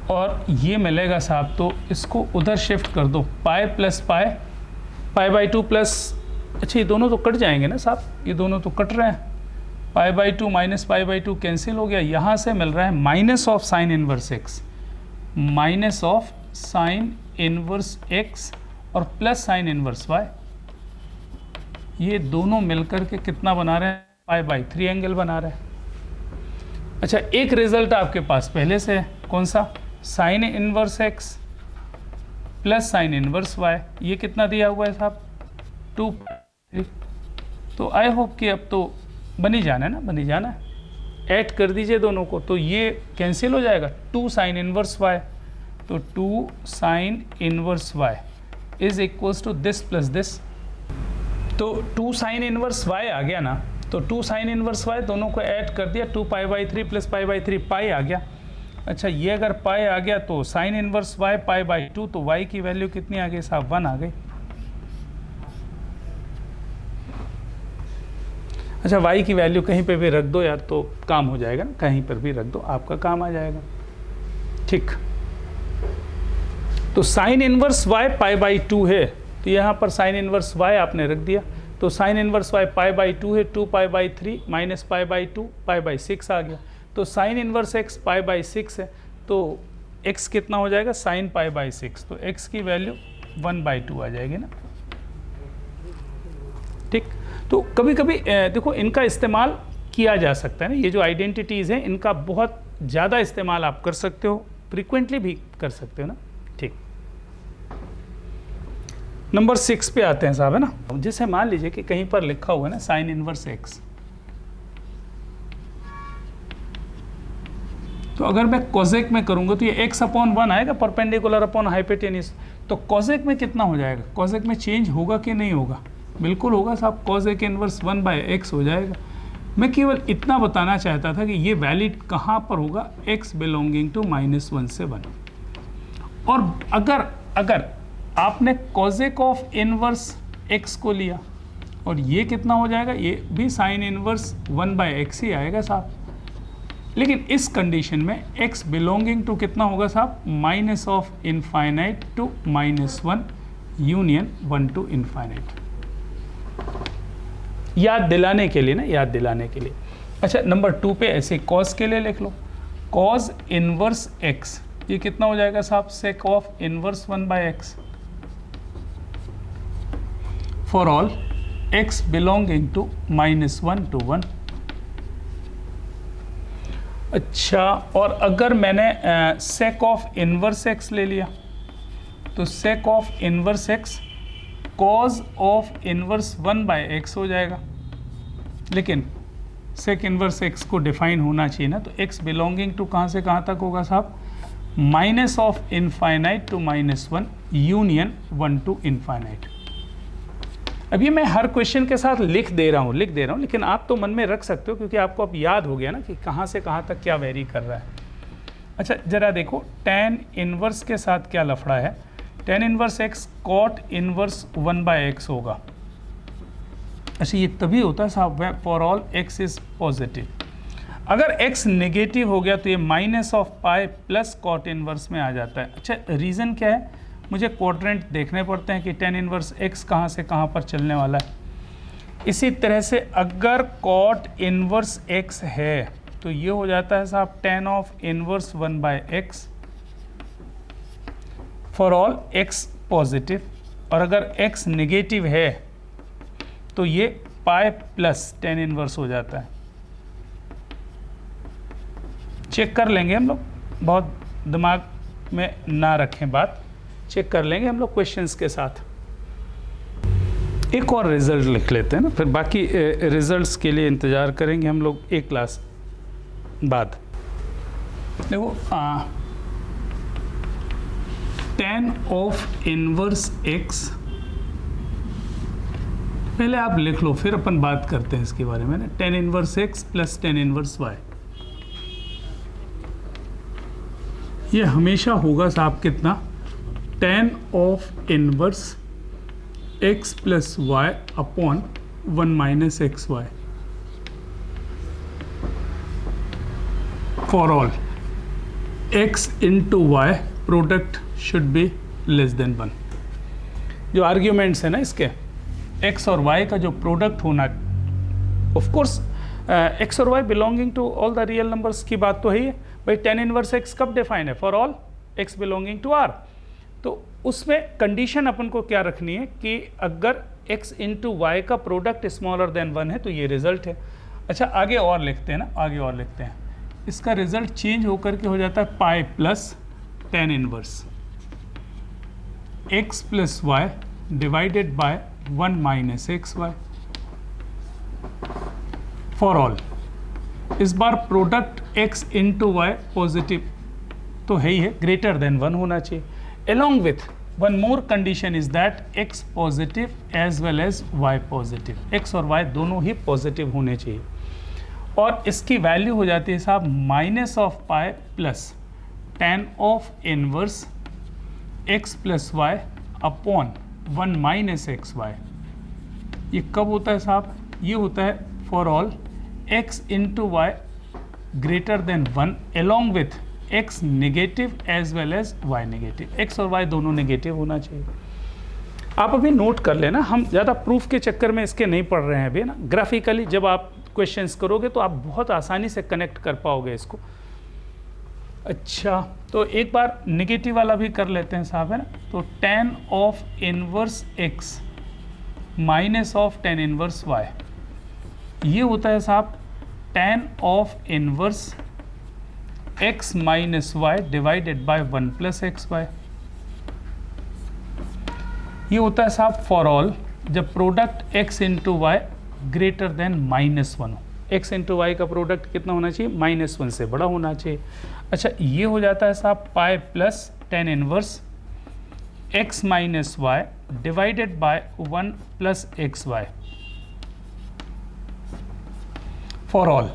और ये मिलेगा साहब, तो इसको उधर शिफ्ट कर दो, पाई प्लस पाई, π/2 प्लस, अच्छा ये दोनों तो कट जाएंगे ना साहब, ये दोनों तो कट रहे हैं। π/2 माइनस π/2 कैंसिल हो गया। यहाँ से मिल रहा है minus of sine inverse x, minus of sine inverse x और प्लस साइन इनवर्स y, ये दोनों मिलकर के कितना बना रहे हैं? π/3 एंगल बना रहे हैं। अच्छा, एक रिजल्ट आपके पास पहले से है, कौन सा? Sign inverse x plus sign inverse y, ये कितना दिया हुआ है साहब? 2π3। तो आई होप कि अब तो बन ही जाना है ना, बन ही जाना है। ऐड कर दीजिए दोनों को, तो ये कैंसिल हो जाएगा। 2 साइन इनवर्स y, तो 2 sine inverse y is equals to this plus this, तो 2 साइन इनवर्स y आ गया ना, तो 2 साइन इनवर्स y दोनों को ऐड कर दिया, 2π/3 प्लस π/3 पाई आ गया। अच्छा, ये अगर पाई आ गया तो साइन इनवर्स y π/2, तो y की वैल्यू कितनी आ गई साहब? 1 आ गई। अच्छा, y की वैल्यू कहीं पे भी रख दो यार, तो काम हो जाएगा ना, कहीं पर भी रख दो, आपका काम आ जाएगा। ठीक, तो साइन इनवर्स y π/2 है, तो यहाँ पर साइन इनवर्स y आपने रख दिया, तो साइन इनवर्स y π/2 है, 2π/3 माइनस π/2 π/6 आ गया। तो साइन इनवर्स x π/6 है, तो x कितना हो जाएगा? साइन π/6, तो x की वैल्यू 1/2 आ जाएगी ना। ठीक, तो कभी कभी देखो, इनका इस्तेमाल किया जा सकता है ना, ये जो आइडेंटिटीज़ हैं इनका बहुत ज़्यादा इस्तेमाल आप कर सकते हो, फ्रीक्वेंटली भी कर सकते हो ना। ठीक, नंबर 6 पे आते हैं साहब, है ना। जैसे मान लीजिए कि कहीं पर लिखा हुआ है ना साइन इनवर्स x, तो अगर मैं कोसेक में करूंगा तो ये x/1 आएगा, परपेंडिकुलर अपॉन हाइपोटेन्यूस। तो कोसेक में कितना हो जाएगा? कोसेक में चेंज होगा कि नहीं होगा? बिल्कुल होगा साहब, कोसेक इनवर्स 1/x हो जाएगा। मैं केवल इतना बताना चाहता था कि ये वैलिड कहाँ पर होगा? x बिलोंगिंग टू -1 से 1। और अगर आपने कोसेक ऑफ इनवर्स x को लिया, और ये कितना हो जाएगा? ये भी साइन इनवर्स 1/x ही आएगा साहब। लेकिन इस कंडीशन में x बिलोंगिंग टू कितना होगा साहब? Minus of infinite to -1 union 1 to infinite. याद दिलाने के लिए ना, याद दिलाने के लिए। अच्छा, नंबर 2 पे ऐसे कॉस के लिए लिख लो, कॉस इनवर्स x, ये कितना हो जाएगा साहब? Sec of inverse 1/x for all x belonging to -1 to 1। अच्छा, और अगर मैंने सेक ऑफ इनवर्स x ले लिया, तो sec of inverse x cos of inverse 1/x हो जाएगा, लेकिन sec इनवर्स x को डिफाइन होना चाहिए ना, तो x बिलोंगिंग टू कहाँ से कहाँ तक होगा साहब, minus of infinite to -1 union 1 to infinite. अब ये मैं हर क्वेश्चन के साथ लिख दे रहा हूँ, लेकिन आप तो मन में रख सकते हो क्योंकि आपको अब याद हो गया ना कि कहाँ से कहाँ तक क्या वेरी कर रहा है। अच्छा जरा देखो tan इनवर्स के साथ क्या लफड़ा है, tan inverse x cot inverse 1/x होगा। अच्छा ये तभी होता है साहब for all x is positive. अगर x नेगेटिव हो गया तो ये minus of pi plus cot inverse में आ जाता है। अच्छा रीज़न क्या है, मुझे क्वाड्रेंट देखने पड़ते हैं कि tan इनवर्स x कहाँ से कहाँ पर चलने वाला है। इसी तरह से अगर कॉट इनवर्स x है तो ये हो जाता है साहब tan of inverse 1/x for all x positive, और अगर x नेगेटिव है तो ये पाई प्लस tan इनवर्स हो जाता है। चेक कर लेंगे हम लोग, बहुत दिमाग में ना रखें बात, चेक कर लेंगे हम लोग क्वेश्चंस के साथ। एक और रिजल्ट लिख लेते हैं ना, फिर बाकी रिजल्ट्स के लिए इंतज़ार करेंगे हम लोग एक क्लास बाद। देखो tan ऑफ इनवर्स x, पहले आप लिख लो फिर अपन बात करते हैं इसके बारे में ना। tan inverse x plus tan inverse y, ये हमेशा होगा साहब कितना, tan of inverse x plus y upon 1 minus xy for all x into y product should be less than 1। जो आर्ग्यूमेंट्स है ना इसके, x और y का जो प्रोडक्ट होना, ऑफ कोर्स x और y belonging to all the real numbers की बात तो है ही है भाई। tan इनवर्स x कब डिफाइन है, for all x belonging to r। तो उसमें कंडीशन अपन को क्या रखनी है कि अगर x इंटू वाई का प्रोडक्ट स्मॉलर देन 1 है तो ये रिजल्ट है। अच्छा आगे और लिखते हैं ना, आगे और लिखते हैं, इसका रिजल्ट चेंज होकर के हो जाता है pi plus tan inverse x plus y divided by 1 minus xy for all. इस बार product x into y positive तो है ही है, ग्रेटर देन 1 होना चाहिए। along with one more condition is that x positive as well as y positive, x और y दोनों ही पॉजिटिव होने चाहिए। और इसकी वैल्यू हो जाती है साहब minus of pi plus tan of inverse x plus y upon 1 minus x y. ये कब होता है साहब, ये होता है for all x into y greater than 1 along with x negative as well as y negative, x और y दोनों नेगेटिव होना चाहिए। आप अभी नोट कर लेना, हम ज़्यादा प्रूफ के चक्कर में इसके नहीं पढ़ रहे हैं अभी ना। ग्राफिकली जब आप क्वेश्चंस करोगे तो आप बहुत आसानी से कनेक्ट कर पाओगे इसको। अच्छा तो एक बार नेगेटिव वाला भी कर लेते हैं साहब, है ना। तो tan of inverse x minus of tan inverse y, ये होता है साहब tan of inverse x minus y divided by 1 plus x y. ये होता है साहब फॉर ऑल जब product x into y greater than -1 हो। x इंटू वाई का प्रोडक्ट कितना होना चाहिए, -1 से बड़ा होना चाहिए। अच्छा ये हो जाता है साहब pi plus tan inverse x minus y divided by 1 plus x y for all.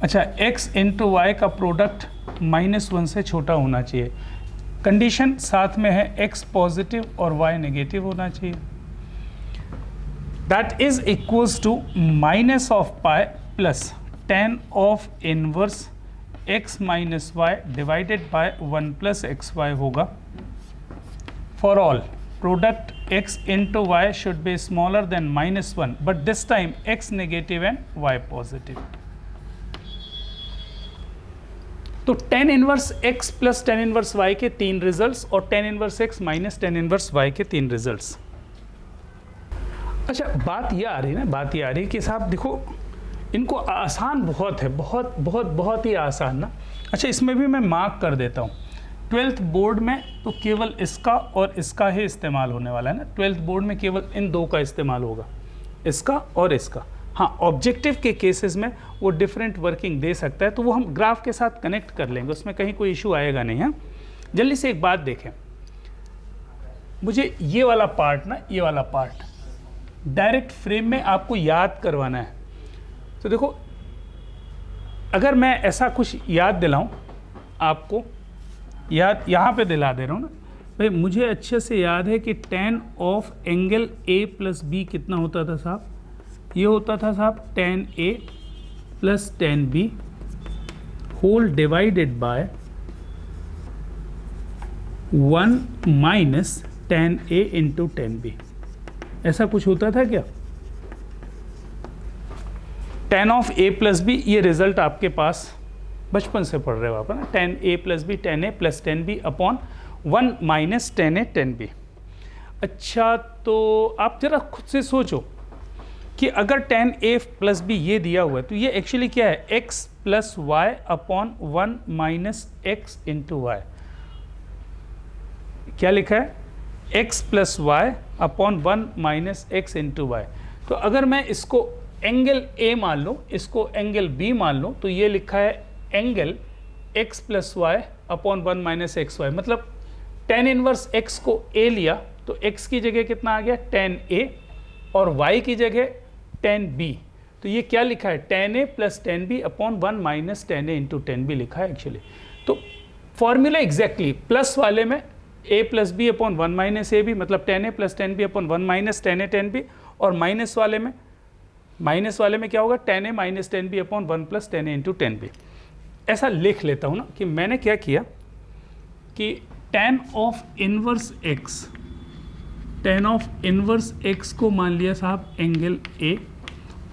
अच्छा x इंटू वाई का प्रोडक्ट -1 से छोटा होना चाहिए। कंडीशन साथ में है x पॉजिटिव और y नेगेटिव होना चाहिए। That is equals to minus of pi plus tan of inverse x minus y divided by 1 plus x y होगा for all product x into y should be smaller than -1 but this time x negative and y positive. तो tan inverse x plus tan inverse y के 3 results और tan inverse x minus tan inverse y के 3 results. अच्छा बात ये आ रही है ना, बात ये आ रही है कि साहब देखो इनको आसान बहुत है, बहुत बहुत बहुत ही आसान ना। अच्छा इसमें भी मैं मार्क कर देता हूँ ट्वेल्थ बोर्ड में तो केवल इसका और इसका ही इस्तेमाल होने वाला है ना, ट्वेल्थ बोर्ड में केवल इन दो का इस्तेमाल होगा, इसका और इसका। हाँ, ऑब्जेक्टिव के केसेस में वो डिफरेंट वर्किंग दे सकता है, तो वो हम ग्राफ के साथ कनेक्ट कर लेंगे, उसमें कहीं कोई इशू आएगा नहीं। हाँ, जल्दी से एक बात देखें, मुझे ये वाला पार्ट ना, ये वाला पार्ट डायरेक्ट फ्रेम में आपको याद करवाना है। तो देखो, अगर मैं ऐसा कुछ याद दिलाऊं आपको, याद यहाँ पे दिला दे रहा हूँ ना भाई, मुझे अच्छे से याद है कि tan of angle A plus B कितना होता था साहब, ये होता था साहब tan A plus tan B whole divided by 1 minus tan A into tan B। ऐसा कुछ होता था क्या? tan of A plus B, ये रिजल्ट आपके पास बचपन से पढ़ रहे हो आप ना, tan A plus b tan A plus tan B upon 1 minus tan A tan B। अच्छा, तो आप जरा खुद से सोचो कि अगर tan A प्लस बी ये दिया हुआ है तो ये एक्चुअली क्या है, x plus y upon 1 minus x into y. क्या लिखा है, x plus y upon 1 minus x into y. तो अगर मैं इसको एंगल A मान लूँ, इसको एंगल B मान लूँ, तो ये लिखा है angle x plus y upon 1 minus x y. मतलब tan इनवर्स x को A लिया तो x की जगह कितना आ गया, tan A, और y की जगह tan B। तो ये क्या लिखा है, tan A plus tan B upon 1 minus tan A into tan B लिखा है एक्चुअली। तो फॉर्मूला एग्जैक्टली प्लस वाले में a plus b upon 1 minus a b, मतलब tan A plus tan B upon 1 minus tan A tan B, और minus वाले में क्या होगा, tan A minus tan B upon 1 plus tan A into tan B। ऐसा लिख लेता हूँ ना कि मैंने क्या किया कि tan ऑफ इनवर्स x को मान लिया साहब एंगल A,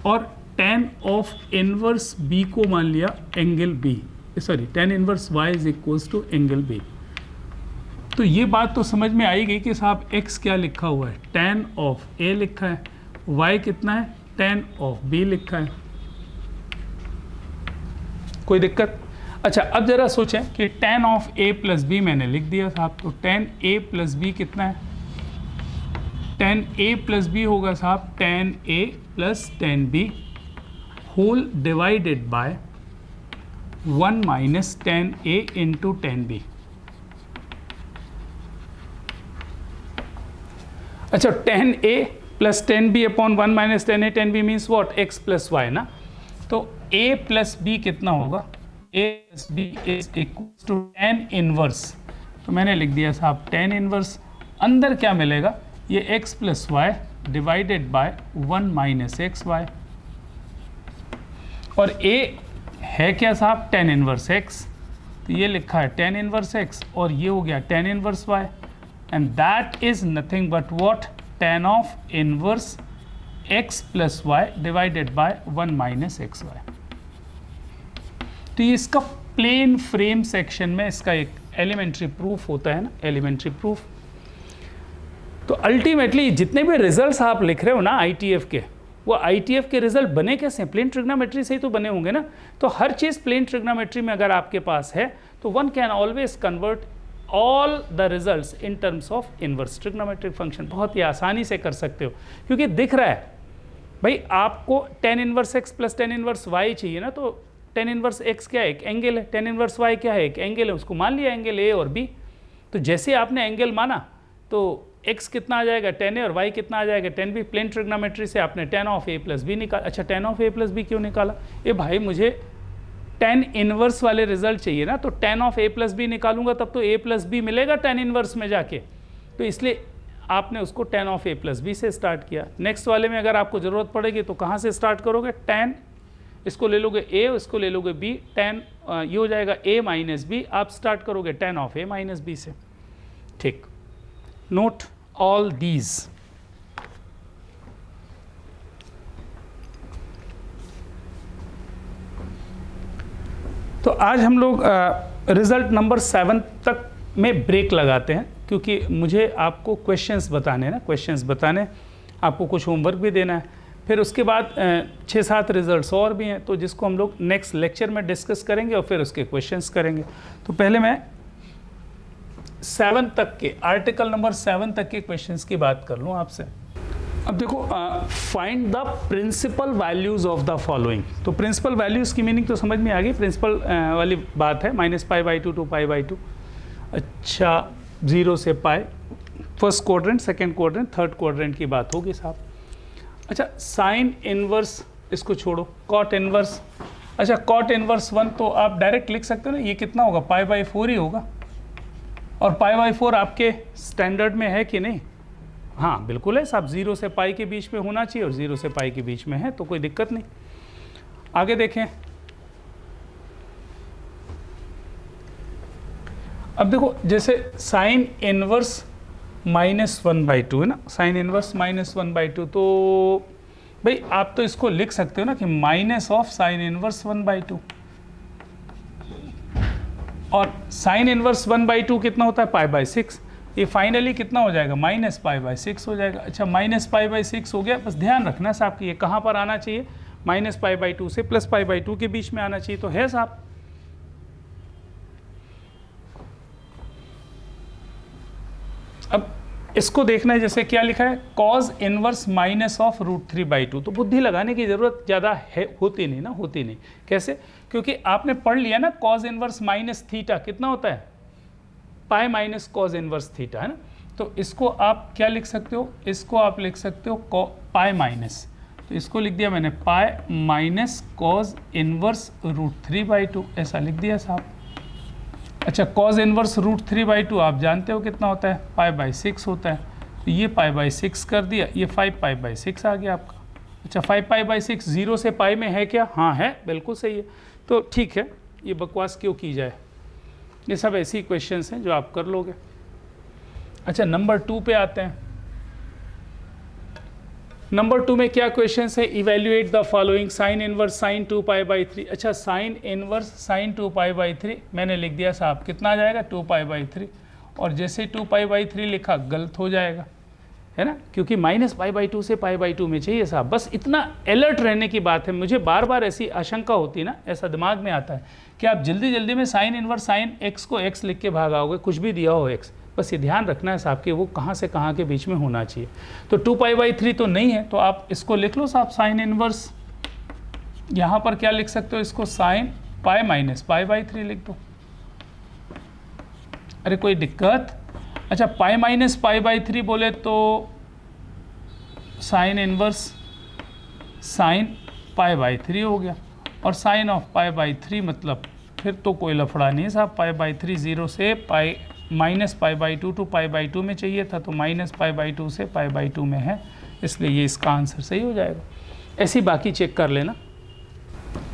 और tan ऑफ इनवर्स B को मान लिया angle B, sorry tan inverse y is equals to angle B। तो ये बात तो समझ में आई गई कि साहब x क्या लिखा हुआ है, tan ऑफ A लिखा है, y कितना है, tan ऑफ B लिखा है। कोई दिक्कत? अच्छा, अब जरा सोचें कि tan of A plus b मैंने लिख दिया साहब, तो tan A प्लस बी कितना है, tan A प्लस बी होगा साहब tan A plus tan B whole divided by 1 minus tan A into tan B। अच्छा, tan A plus tan B upon 1 minus tan A tan B means what, x plus y ना। तो A plus B कितना होगा, A plus B is equal to tan inverse, तो मैंने लिख दिया साहब tan इनवर्स, अंदर क्या मिलेगा, ये x plus y divided by 1 minus x y, और A है क्या साहब, tan इनवर्स x, तो ये लिखा है tan इनवर्स x, और ये हो गया tan inverse y, and that is nothing but what, tan of inverse x plus y divided by 1 minus x y. तो ये इसका प्लेन फ्रेम सेक्शन में इसका एक एलिमेंट्री प्रूफ होता है ना, एलिमेंट्री प्रूफ। तो अल्टीमेटली जितने भी रिजल्ट्स आप लिख रहे हो ना ITF के, वो ITF के रिजल्ट बने कैसे, प्लेन ट्रिग्नोमेट्री से ही तो बने होंगे ना। तो हर चीज़ प्लेन ट्रिग्नोमेट्री में अगर आपके पास है तो one can always convert all the results in terms of inverse trigonometric function. बहुत ही आसानी से कर सकते हो, क्योंकि दिख रहा है भाई आपको tan inverse x plus tan inverse y चाहिए ना, तो tan इनवर्स x क्या है, एक एंगल है, tan इनवर्स y क्या है, एक एंगल है, उसको मान लिया एंगल A और B। तो जैसे आपने एंगल माना तो x कितना आ जाएगा tan A और y कितना आ जाएगा tan B। प्लेन ट्रिग्नोमेट्री से आपने tan of A plus b निकाला। अच्छा, tan of A plus b क्यों निकाला, ये भाई मुझे tan इनवर्स वाले रिजल्ट चाहिए ना, तो tan of A plus b निकालूंगा तब तो A प्लस बी मिलेगा tan इनवर्स में जाके, तो इसलिए आपने उसको tan of A plus b से स्टार्ट किया। नेक्स्ट वाले में अगर आपको ज़रूरत पड़ेगी तो कहाँ से स्टार्ट करोगे, tan, इसको ले लोगे A, इसको ले लोगे B, tan ये हो जाएगा A माइनस बी, आप स्टार्ट करोगे tan of A minus b से। ठीक, नोट ऑल दीज। तो आज हम लोग रिजल्ट नंबर 7 तक में ब्रेक लगाते हैं, क्योंकि मुझे आपको क्वेश्चंस बताने हैं ना, क्वेश्चंस बताने, आपको कुछ होमवर्क भी देना है। फिर उसके बाद 6-7 रिजल्ट्स और भी हैं, तो जिसको हम लोग नेक्स्ट लेक्चर में डिस्कस करेंगे और फिर उसके क्वेश्चंस करेंगे। तो पहले मैं 7 तक के, आर्टिकल नंबर 7 तक के क्वेश्चंस की बात कर लूँ आपसे। अब देखो, find the principal values of the following. तो प्रिंसिपल वैल्यूज की मीनिंग तो समझ में आ गई, प्रिंसिपल वाली बात है, -π/2 to π/2। अच्छा, 0 से pi, first quadrant, second quadrant, third quadrant की बात होगी साहब। अच्छा, साइन इनवर्स इसको छोड़ो, कॉट इनवर्स। अच्छा, कॉट इनवर्स 1 तो आप डायरेक्ट लिख सकते हो ना, ये कितना होगा, π/4 ही होगा। और π/4 आपके स्टैंडर्ड में है कि नहीं? हाँ बिल्कुल है साहब, 0 से पाई के बीच में होना चाहिए और 0 से पाई के बीच में है, तो कोई दिक्कत नहीं। आगे देखें, अब देखो जैसे साइन इनवर्स -1/2 है ना, साइन इनवर्स -1/2, तो भाई आप तो इसको लिख सकते हो ना कि माइनस ऑफ साइन इनवर्स 1/2। और साइन इनवर्स 1/2 कितना होता है, π/6। ये फाइनली कितना हो जाएगा, -π/6 हो जाएगा। अच्छा, -π/6 हो गया। बस ध्यान रखना है साहब कि ये कहाँ पर आना चाहिए, -π/2 से +π/2 के बीच में आना चाहिए, तो है साहब। अब इसको देखना है, जैसे क्या लिखा है, cos इनवर्स -√3/2। तो बुद्धि लगाने की जरूरत ज़्यादा है, होती नहीं ना, होती नहीं। कैसे? क्योंकि आपने पढ़ लिया ना, cos इनवर्स -θ कितना होता है, pi minus cos inverse theta, है ना। तो इसको आप क्या लिख सकते हो, इसको आप लिख सकते हो पाई माइनस, तो इसको लिख दिया मैंने पाई माइनस cos इनवर्स √3/2, ऐसा लिख दिया साहब। अच्छा, cos इनवर्स √3/2 आप जानते हो कितना होता है, π/6 होता है। तो ये π/6 कर दिया, ये 5π/6 आ गया आपका। अच्छा, 5π/6 0 से पाई में है क्या? हाँ है, बिल्कुल सही है। तो ठीक है, ये बकवास क्यों की जाए, ये सब ऐसी क्वेश्चंस हैं जो आप कर लोगे। अच्छा, नंबर 2 पे आते हैं। नंबर 2 में क्या क्वेश्चंस है, evaluate the following, sine inverse sine 2π/3। अच्छा, साइन इनवर्स साइन 2π/3 मैंने लिख दिया साहब, कितना आ जाएगा, 2π/3। और जैसे 2π/3 लिखा गलत हो जाएगा, है ना, क्योंकि -π/2 से π/2 में चाहिए साहब। बस इतना अलर्ट रहने की बात है। मुझे बार बार ऐसी आशंका होती ना, ऐसा दिमाग में आता है कि आप जल्दी जल्दी में साइन इनवर्स साइन x को x लिख के भागाओगे, कुछ भी दिया हो x। बस ये ध्यान रखना है साहब कि वो कहाँ से कहाँ के बीच में होना चाहिए। तो 2π/3 तो नहीं है, तो आप इसको लिख लो साहब, साइन इनवर्स, यहाँ पर क्या लिख सकते हो इसको, साइन पाई माइनस π/3 लिख दो। अरे कोई दिक्कत? अच्छा, पाई माइनस π/3 बोले तो साइन इनवर्स साइन π/3 हो गया, और साइन ऑफ π/3 मतलब फिर तो कोई लफड़ा नहीं है साहब। π/3 0 से पाई -π/2 टू π/2 में चाहिए था, तो -π/2 से π/2 में है, इसलिए ये इसका आंसर सही हो जाएगा। ऐसी बाकी चेक कर लेना।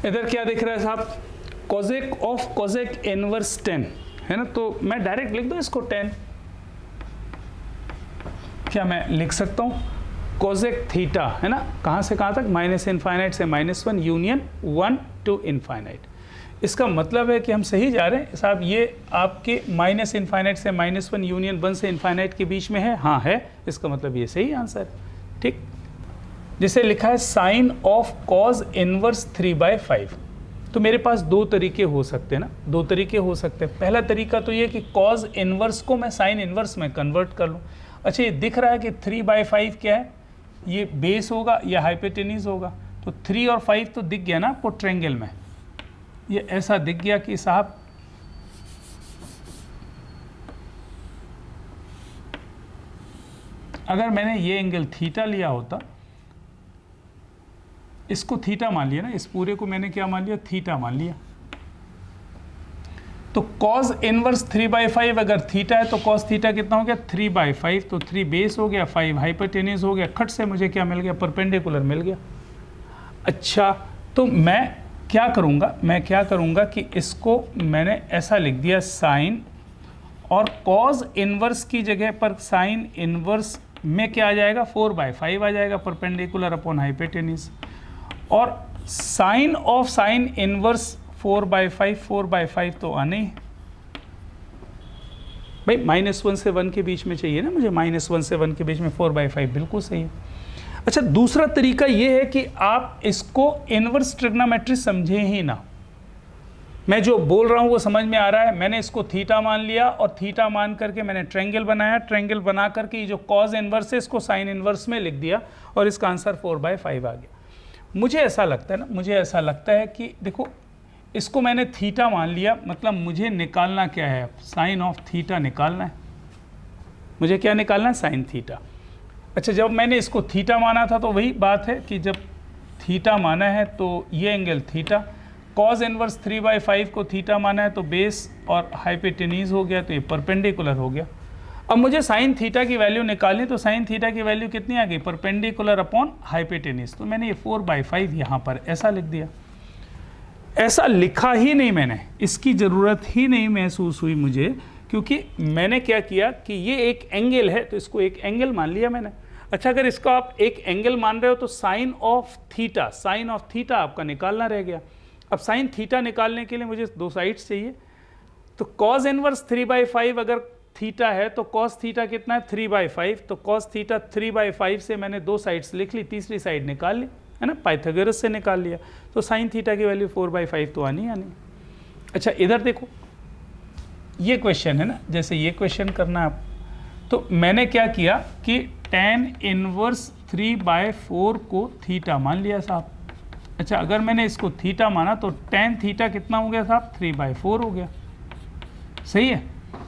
इधर क्या दिख रहा है साहब, कोजेक ऑफ कोजेक इनवर्स 10 है ना, तो मैं डायरेक्ट लिख दूँ इसको 10। क्या मैं लिख सकता हूँ, कोजेक थीटा है ना, कहाँ से कहाँ तक, -∞ से -1 यूनियन 1 to इनफाइनाइट। इसका मतलब है कि हम सही जा रहे हैं साहब। ये आपके -∞ से -1 यूनियन 1 से इनफाइनाइट के बीच में है, हाँ है, इसका मतलब ये सही आंसर है। ठीक, जिसे लिखा है साइन ऑफ कॉज इनवर्स 3/5। तो मेरे पास दो तरीके हो सकते हैं ना, दो तरीके हो सकते हैं। पहला तरीका तो ये कि कॉज इनवर्स को मैं साइन इनवर्स में कन्वर्ट कर लूँ। अच्छा, ये दिख रहा है कि 3/5 क्या है, ये बेस होगा या हाइपोटेन्यूज होगा, तो 3 और 5 तो दिख गया ना आपको ट्रायंगल में। ये ऐसा दिख गया कि साहब अगर मैंने ये एंगल थीटा लिया होता, इसको थीटा मान लिया ना, इस पूरे को मैंने क्या मान लिया, थीटा मान लिया, तो cos इनवर्स 3/5 अगर थीटा है तो cos थीटा कितना हो गया, 3/5। तो 3 बेस हो गया, 5 हाइपोटेन्यूज हो गया, खट से मुझे क्या मिल गया, परपेंडिकुलर मिल गया। अच्छा, तो मैं क्या करूँगा कि इसको मैंने ऐसा लिख दिया साइन, और cos इनवर्स की जगह पर साइन इनवर्स में क्या आ जाएगा, 4/5 आ जाएगा, परपेंडिकुलर अपॉन हाइपोटेन्यूज। और साइन ऑफ साइन इनवर्स 4/5 तो आने ही भाई, -1 से 1 के बीच में चाहिए ना मुझे, -1 से 1 के बीच में 4/5 बिल्कुल सही है। अच्छा, दूसरा तरीका ये है कि आप इसको इनवर्स ट्रिग्नोमेट्री समझे ही ना, मैं जो बोल रहा हूँ वो समझ में आ रहा है? मैंने इसको थीटा मान लिया और थीटा मान करके मैंने ट्रायंगल बनाया, ट्रायंगल बना करके ये जो कॉज इनवर्स है इसको साइन इनवर्स में लिख दिया और इसका आंसर 4/5 आ गया। मुझे ऐसा लगता है ना, मुझे ऐसा लगता है कि देखो इसको मैंने थीटा मान लिया, मतलब मुझे निकालना क्या है? साइन ऑफ थीटा निकालना है। मुझे क्या निकालना है? Sine theta. अच्छा, जब मैंने इसको थीटा माना था तो वही बात है कि जब थीटा माना है तो ये एंगल थीटा, कॉज इनवर्स 3/5 को थीटा माना है तो बेस और हाइपोटेन्यूज हो गया तो ये परपेंडिकुलर हो गया। अब मुझे साइन थीटा की वैल्यू निकालनी, तो साइन थीटा की वैल्यू कितनी आ गई? Perpendicular upon hypotenuse. तो मैंने ये 4/5 यहाँ पर ऐसा लिख दिया। ऐसा लिखा ही नहीं मैंने, इसकी ज़रूरत ही नहीं महसूस हुई मुझे, क्योंकि मैंने क्या किया कि ये एक एंगल है तो इसको एक एंगल मान लिया मैंने। अच्छा, अगर इसको आप एक एंगल मान रहे हो तो साइन ऑफ थीटा आपका निकालना रह गया। अब साइन थीटा निकालने के लिए मुझे दो साइड्स चाहिए, तो कॉज इनवर्स 3/5 अगर थीटा है तो कॉस थीटा कितना है? 3/5। तो कॉस थीटा 3/5 से मैंने दो साइड्स लिख ली, तीसरी साइड निकाल ली, है ना, पाइथागोरस से निकाल लिया। तो साइन थीटा की वैल्यू 4/5 तो आनी। अच्छा, इधर देखो, ये क्वेश्चन है ना, जैसे ये क्वेश्चन करना है आप, तो मैंने क्या किया कि tan इनवर्स 3/4 को थीटा मान लिया साहब। अच्छा, अगर मैंने इसको थीटा माना तो tan थीटा कितना हो गया साहब? 3/4 हो गया। सही है,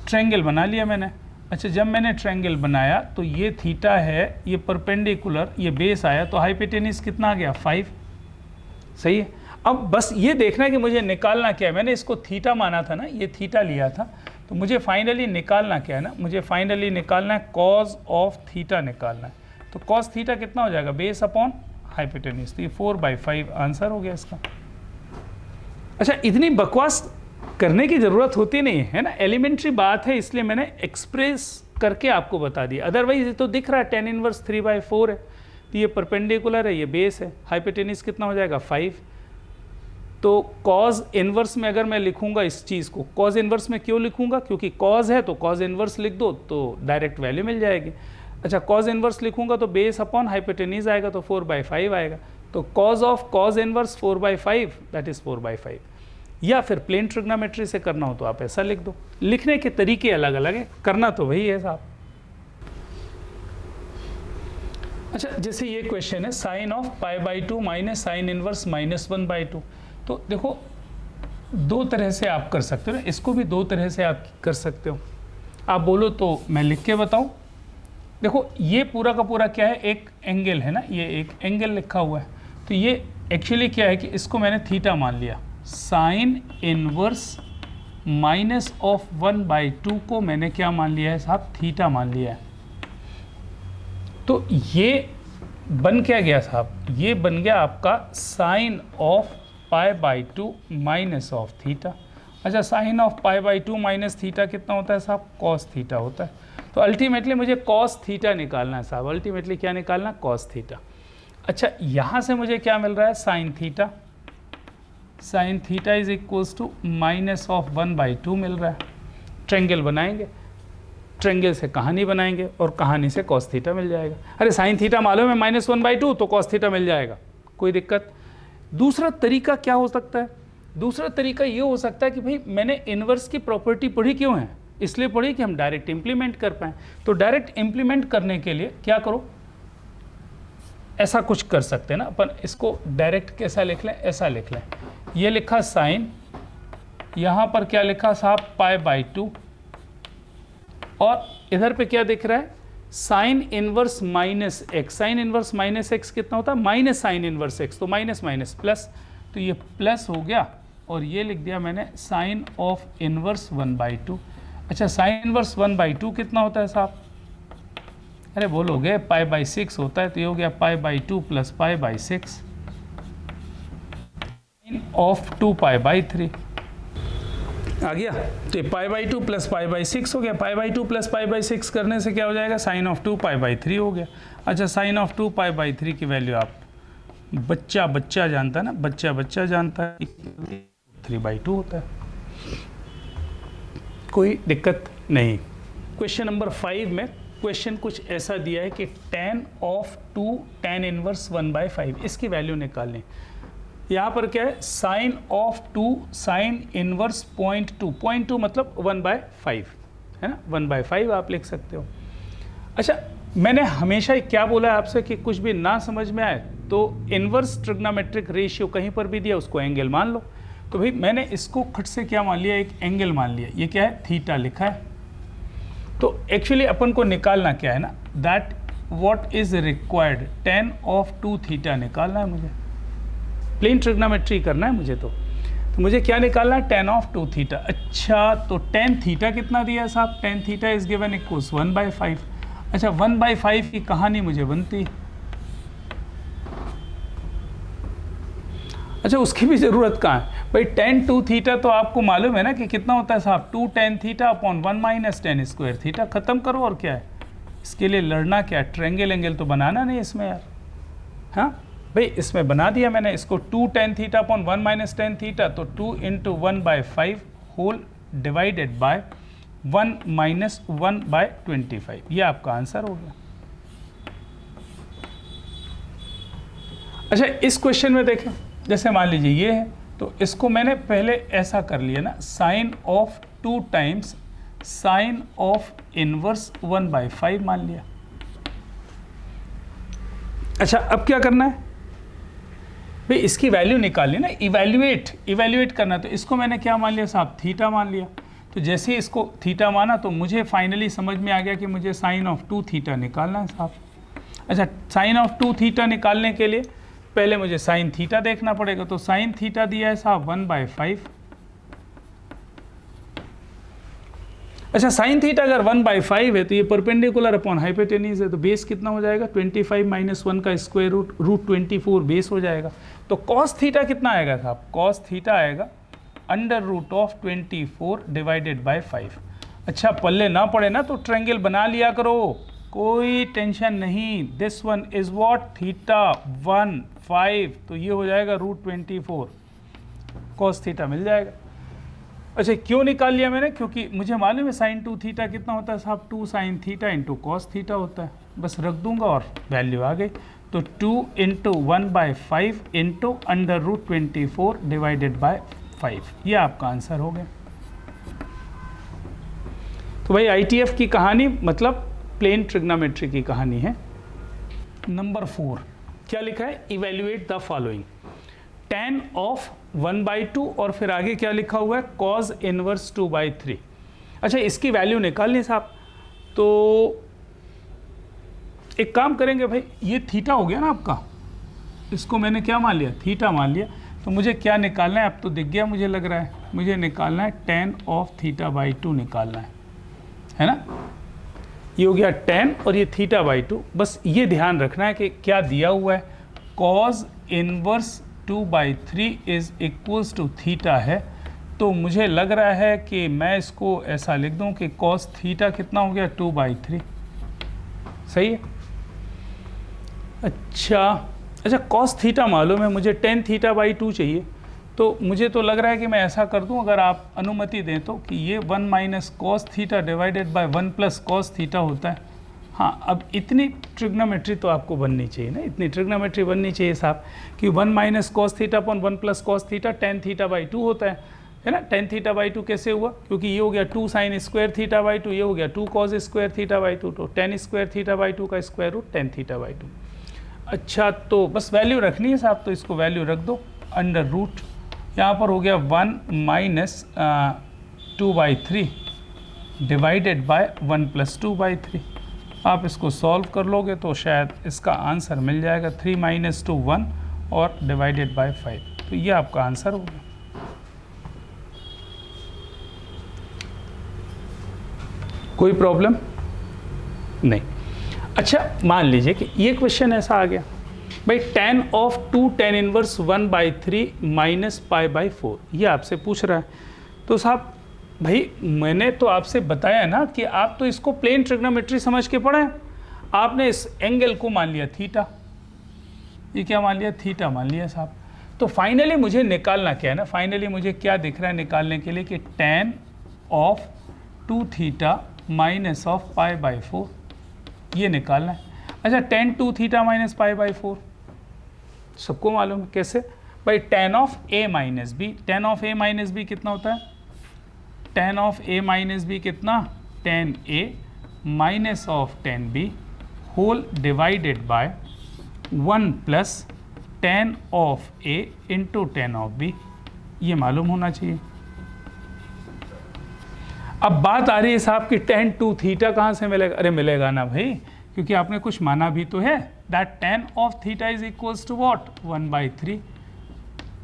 ट्रायंगल बना लिया मैंने। अच्छा, जब मैंने ट्रायंगल बनाया तो ये थीटा है, ये परपेंडिकुलर, ये बेस आया, तो हाइपोटेन्यूज कितना आ गया? 5। सही है। अब बस ये देखना है कि मुझे निकालना क्या है। मैंने इसको थीटा माना था ना, ये थीटा लिया था, तो मुझे फाइनली निकालना क्या है ना? मुझे फाइनली निकालना है कॉज ऑफ थीटा निकालना है। तो कॉस थीटा कितना हो जाएगा? Base upon hypotenuse. तो ये 4/5 आंसर हो गया इसका। अच्छा, इतनी बकवास करने की ज़रूरत होती नहीं है ना, एलिमेंट्री बात है, इसलिए मैंने एक्सप्रेस करके आपको बता दिया। अदरवाइज ये तो दिख रहा है tan इनवर्स 3/4 है, तो ये परपेंडिकुलर है, ये बेस है, हाइपोटेन्यूज कितना हो जाएगा? 5। तो कॉज इनवर्स में अगर मैं लिखूंगा इस चीज़ को, कॉज इनवर्स में क्यों लिखूंगा? क्योंकि कॉज है तो कॉज इनवर्स लिख दो तो डायरेक्ट वैल्यू मिल जाएगी। अच्छा, कॉज इनवर्स लिखूंगा तो बेस अपॉन हाइपोटेन्यूज आएगा तो 4/5 आएगा। तो cause of cos inverse 4/5 that is 4/5। या फिर प्लेन ट्रिग्नोमेट्री से करना हो तो आप ऐसा लिख दो। लिखने के तरीके अलग अलग है, करना तो वही है साहब। अच्छा, जैसे ये क्वेश्चन है sine of π/2 minus sine inverse -1/2। तो देखो, दो तरह से आप कर सकते हो ना, इसको भी दो तरह से आप कर सकते हो। आप बोलो तो मैं लिख के बताऊं। देखो, ये पूरा का पूरा क्या है? एक एंगल है ना, ये एक एंगल लिखा हुआ है। तो ये एक्चुअली क्या है कि इसको मैंने थीटा मान लिया। साइन इनवर्स -1/2 को मैंने क्या मान लिया है साहब? थीटा मान लिया है। तो ये बन क्या गया साहब? ये बन गया आपका sine of π/2 minus of theta. अच्छा, साइन ऑफ π/2 माइनस थीटा कितना होता है साहब? कॉस थीटा होता है। तो अल्टीमेटली मुझे कॉस थीटा निकालना है साहब। अल्टीमेटली क्या निकालना? Cos theta. अच्छा, यहाँ से मुझे क्या मिल रहा है? Sine theta. Sine theta is equals to -1/2 मिल रहा है। ट्रायंगल बनाएंगे, ट्रायंगल से कहानी बनाएंगे और कहानी से कॉस थीटा मिल जाएगा। अरे साइन थीटा मालूम है -1/2, तो कॉस थीटा मिल जाएगा, कोई दिक्कत। दूसरा तरीका क्या हो सकता है? दूसरा तरीका ये हो सकता है कि भाई मैंने इनवर्स की प्रॉपर्टी पढ़ी क्यों है? इसलिए पढ़ी कि हम डायरेक्ट इंप्लीमेंट कर पाएँ। तो डायरेक्ट इंप्लीमेंट करने के लिए क्या करो, ऐसा कुछ कर सकते हैं ना अपन। इसको डायरेक्ट कैसा लिख लें? ऐसा लिख लें, ये लिखा साइन, यहाँ पर क्या लिखा साहब? π/2, और इधर पे क्या दिख रहा है? Sine inverse -x। Sign inverse -x कितना होता है? माइनस साइन इनवर्स x, तो माइनस माइनस प्लस, तो ये प्लस हो गया और ये लिख दिया मैंने साइन ऑफ इनवर्स 1/2। अच्छा, साइन इनवर्स 1/2 कितना होता है साहब? अरे बोलोगे π/6 होता है, तो ये हो गया π/2 प्लस π/6 साइन ऑफ 2π/3 आ गया। तो ये π/2 प्लस π/6 हो गया। π/2 प्लस π/6 करने से क्या हो जाएगा? साइन ऑफ 2π/3 हो गया। अच्छा, साइन ऑफ 2π/3 की वैल्यू आप बच्चा जानता है ना, बच्चा जानता है, 3/2 होता है, कोई दिक्कत नहीं। क्वेश्चन नंबर 5 में क्वेश्चन कुछ ऐसा दिया है कि tan ऑफ 2 tan इनवर्स 1/5, इसकी वैल्यू निकालें। यहाँ पर क्या है, साइन ऑफ 2 साइन इनवर्स 0.2, 0.2 मतलब 1/5 है ना, 1/5 आप लिख सकते हो। अच्छा, मैंने हमेशा ही क्या बोला है आपसे कि कुछ भी ना समझ में आए तो इनवर्स ट्रिग्नोमेट्रिक रेशियो कहीं पर भी दिया उसको एंगल मान लो। तो भाई मैंने इसको खट से क्या मान लिया, एक एंगल मान लिया, ये क्या है, थीटा लिखा है। तो एक्चुअली अपन को निकालना क्या है ना, that what is required, tan of 2 theta निकालना है मुझे, प्लेन ट्रिग्नोमेट्री करना है मुझे। तो मुझे क्या निकालना है, tan ऑफ 2 थीटा। अच्छा, तो tan थीटा कितना दिया है साहब, tan theta is given equals 1/5। अच्छा, 1/5 की कहानी मुझे बनती, अच्छा उसकी भी ज़रूरत कहाँ है भाई, tan 2 थीटा तो आपको मालूम है ना कि कितना होता है साहब, 2 tan theta upon 1 minus tan square theta. ख़त्म करो, और क्या है इसके लिए लड़ना, क्या ट्रायंगल एंगल तो बनाना नहीं इसमें यार। हाँ भाई, इसमें बना दिया मैंने इसको, 2 tan theta upon 1 minus tan theta, तो 2 into 1/5 whole divided by 1 minus 1/25, ये आपका आंसर हो गया। अच्छा, इस क्वेश्चन में देखें, जैसे मान लीजिए ये है, तो इसको मैंने पहले ऐसा कर लिया ना, sine of 2 times sine of inverse 1/5 मान लिया। अच्छा, अब क्या करना है भाई, इसकी वैल्यू निकालनी ना, इवैल्यूएट करना। तो इसको मैंने क्या मान लिया साहब, थीटा मान लिया। तो जैसे इसको थीटा माना तो मुझे फाइनली समझ में आ गया कि मुझे साइन ऑफ 2 थीटा निकालना है साहब। अच्छा, साइन ऑफ 2 थीटा निकालने के लिए पहले मुझे साइन थीटा देखना पड़ेगा। तो साइन थीटा दिया है साहब 1/5। अच्छा, साइन थीटा अगर 1/5 है तो ये परपेंडिकुलर अपॉन हाइपोटेन्यूज है, तो बेस कितना हो जाएगा, 25 माइनस 1 का स्क्वायर रूट 24 बेस हो जाएगा। तो कॉस थीटा कितना आएगा साहब, कॉस थीटा आएगा under root of 24 divided by 5। अच्छा, पल्ले ना पड़े ना तो ट्रायंगल बना लिया करो, कोई टेंशन नहीं। This one is what, theta 1 5, तो ये हो जाएगा रूट 24, कॉस थीटा मिल जाएगा। अच्छा, क्यों निकाल लिया मैंने, क्योंकि मुझे मालूम है साइन 2 थीटा कितना होता है साहब, 2 sine theta into cos theta होता है। बस रख दूंगा और वैल्यू आ गई। तो 2 into 1/5 into under root 24 divided by 5, ये आपका आंसर हो गया। तो भाई ITF की कहानी मतलब प्लेन ट्रिग्नोमेट्री की कहानी है। नंबर 4 क्या लिखा है, evaluate the following, tan of 1/2 और फिर आगे क्या लिखा हुआ है, cos इनवर्स 2/3। अच्छा, इसकी वैल्यू निकालनी साहब, तो एक काम करेंगे भाई, ये थीटा हो गया ना आपका, इसको मैंने क्या मान लिया, थीटा मान लिया। तो मुझे क्या निकालना है, अब तो दिख गया मुझे लग रहा है, मुझे निकालना है tan ऑफ θ/2 निकालना है ना। ये हो गया tan और ये θ/2। बस ये ध्यान रखना है कि क्या दिया हुआ है, cos inverse 2/3 is equals to theta है। तो मुझे लग रहा है कि मैं इसको ऐसा लिख दूं कि cos थीटा कितना हो गया, 2/3, सही है। अच्छा, cos थीटा मालूम है मुझे, tan θ/2 चाहिए। तो मुझे तो लग रहा है कि मैं ऐसा कर दूं, अगर आप अनुमति दें तो, कि ये 1 minus cos theta divided by 1 plus cos theta होता है। हाँ, अब इतनी ट्रिग्नोमेट्री तो आपको बननी चाहिए ना, इतनी ट्रिग्नोमेट्री बननी चाहिए साहब, कि 1 minus cos theta upon 1 plus cos theta tan θ/2 होता है ना। tan θ/2 कैसे हुआ, क्योंकि ये हो गया 2 साइन स्क्वायर θ/2, ये हो गया 2 कॉस स्क्वायर θ/2, तो tan स्क्वायर θ/2 का स्क्वायर रूट tan θ/2। अच्छा, तो बस वैल्यू रखनी है साहब, तो इसको वैल्यू रख दो, अंडर रूट यहाँ पर हो गया 1 माइनस 2/3 डिवाइडेड बाय 1 प्लस 2/3। आप इसको सॉल्व कर लोगे तो शायद इसका आंसर मिल जाएगा 3 माइनस 2 1 और डिवाइडेड बाय 5। तो ये आपका आंसर होगा। कोई प्रॉब्लम नहीं। अच्छा, मान लीजिए कि ये क्वेश्चन ऐसा आ गया भाई, tan of 2 tan inverse 1/3 minus π/4, ये आपसे पूछ रहा है। तो साहब भाई मैंने तो आपसे बताया ना कि आप तो इसको प्लेन ट्रिग्नोमेट्री समझ के पढ़े, आपने इस एंगल को मान लिया थीटा, ये क्या मान लिया, थीटा मान लिया साहब। तो फाइनली मुझे निकालना क्या है ना, फाइनली मुझे क्या दिख रहा है निकालने के लिए, कि tan of 2 theta minus of π/4, ये निकालना है। अच्छा, tan 2 थीटा माइनस π/4 सबको मालूम है कैसे भाई tan of a minus b, tan of a minus b कितना होता है, tan of a minus b कितना, tan a minus of tan b whole divided by 1 plus tan of a into tan of b, ये मालूम होना चाहिए। अब बात आ रही है साहब कि tan 2 थीटा कहाँ से मिलेगा, अरे मिलेगा ना भाई, क्योंकि आपने कुछ माना भी तो है, that tan of theta is equals to what, 1/3,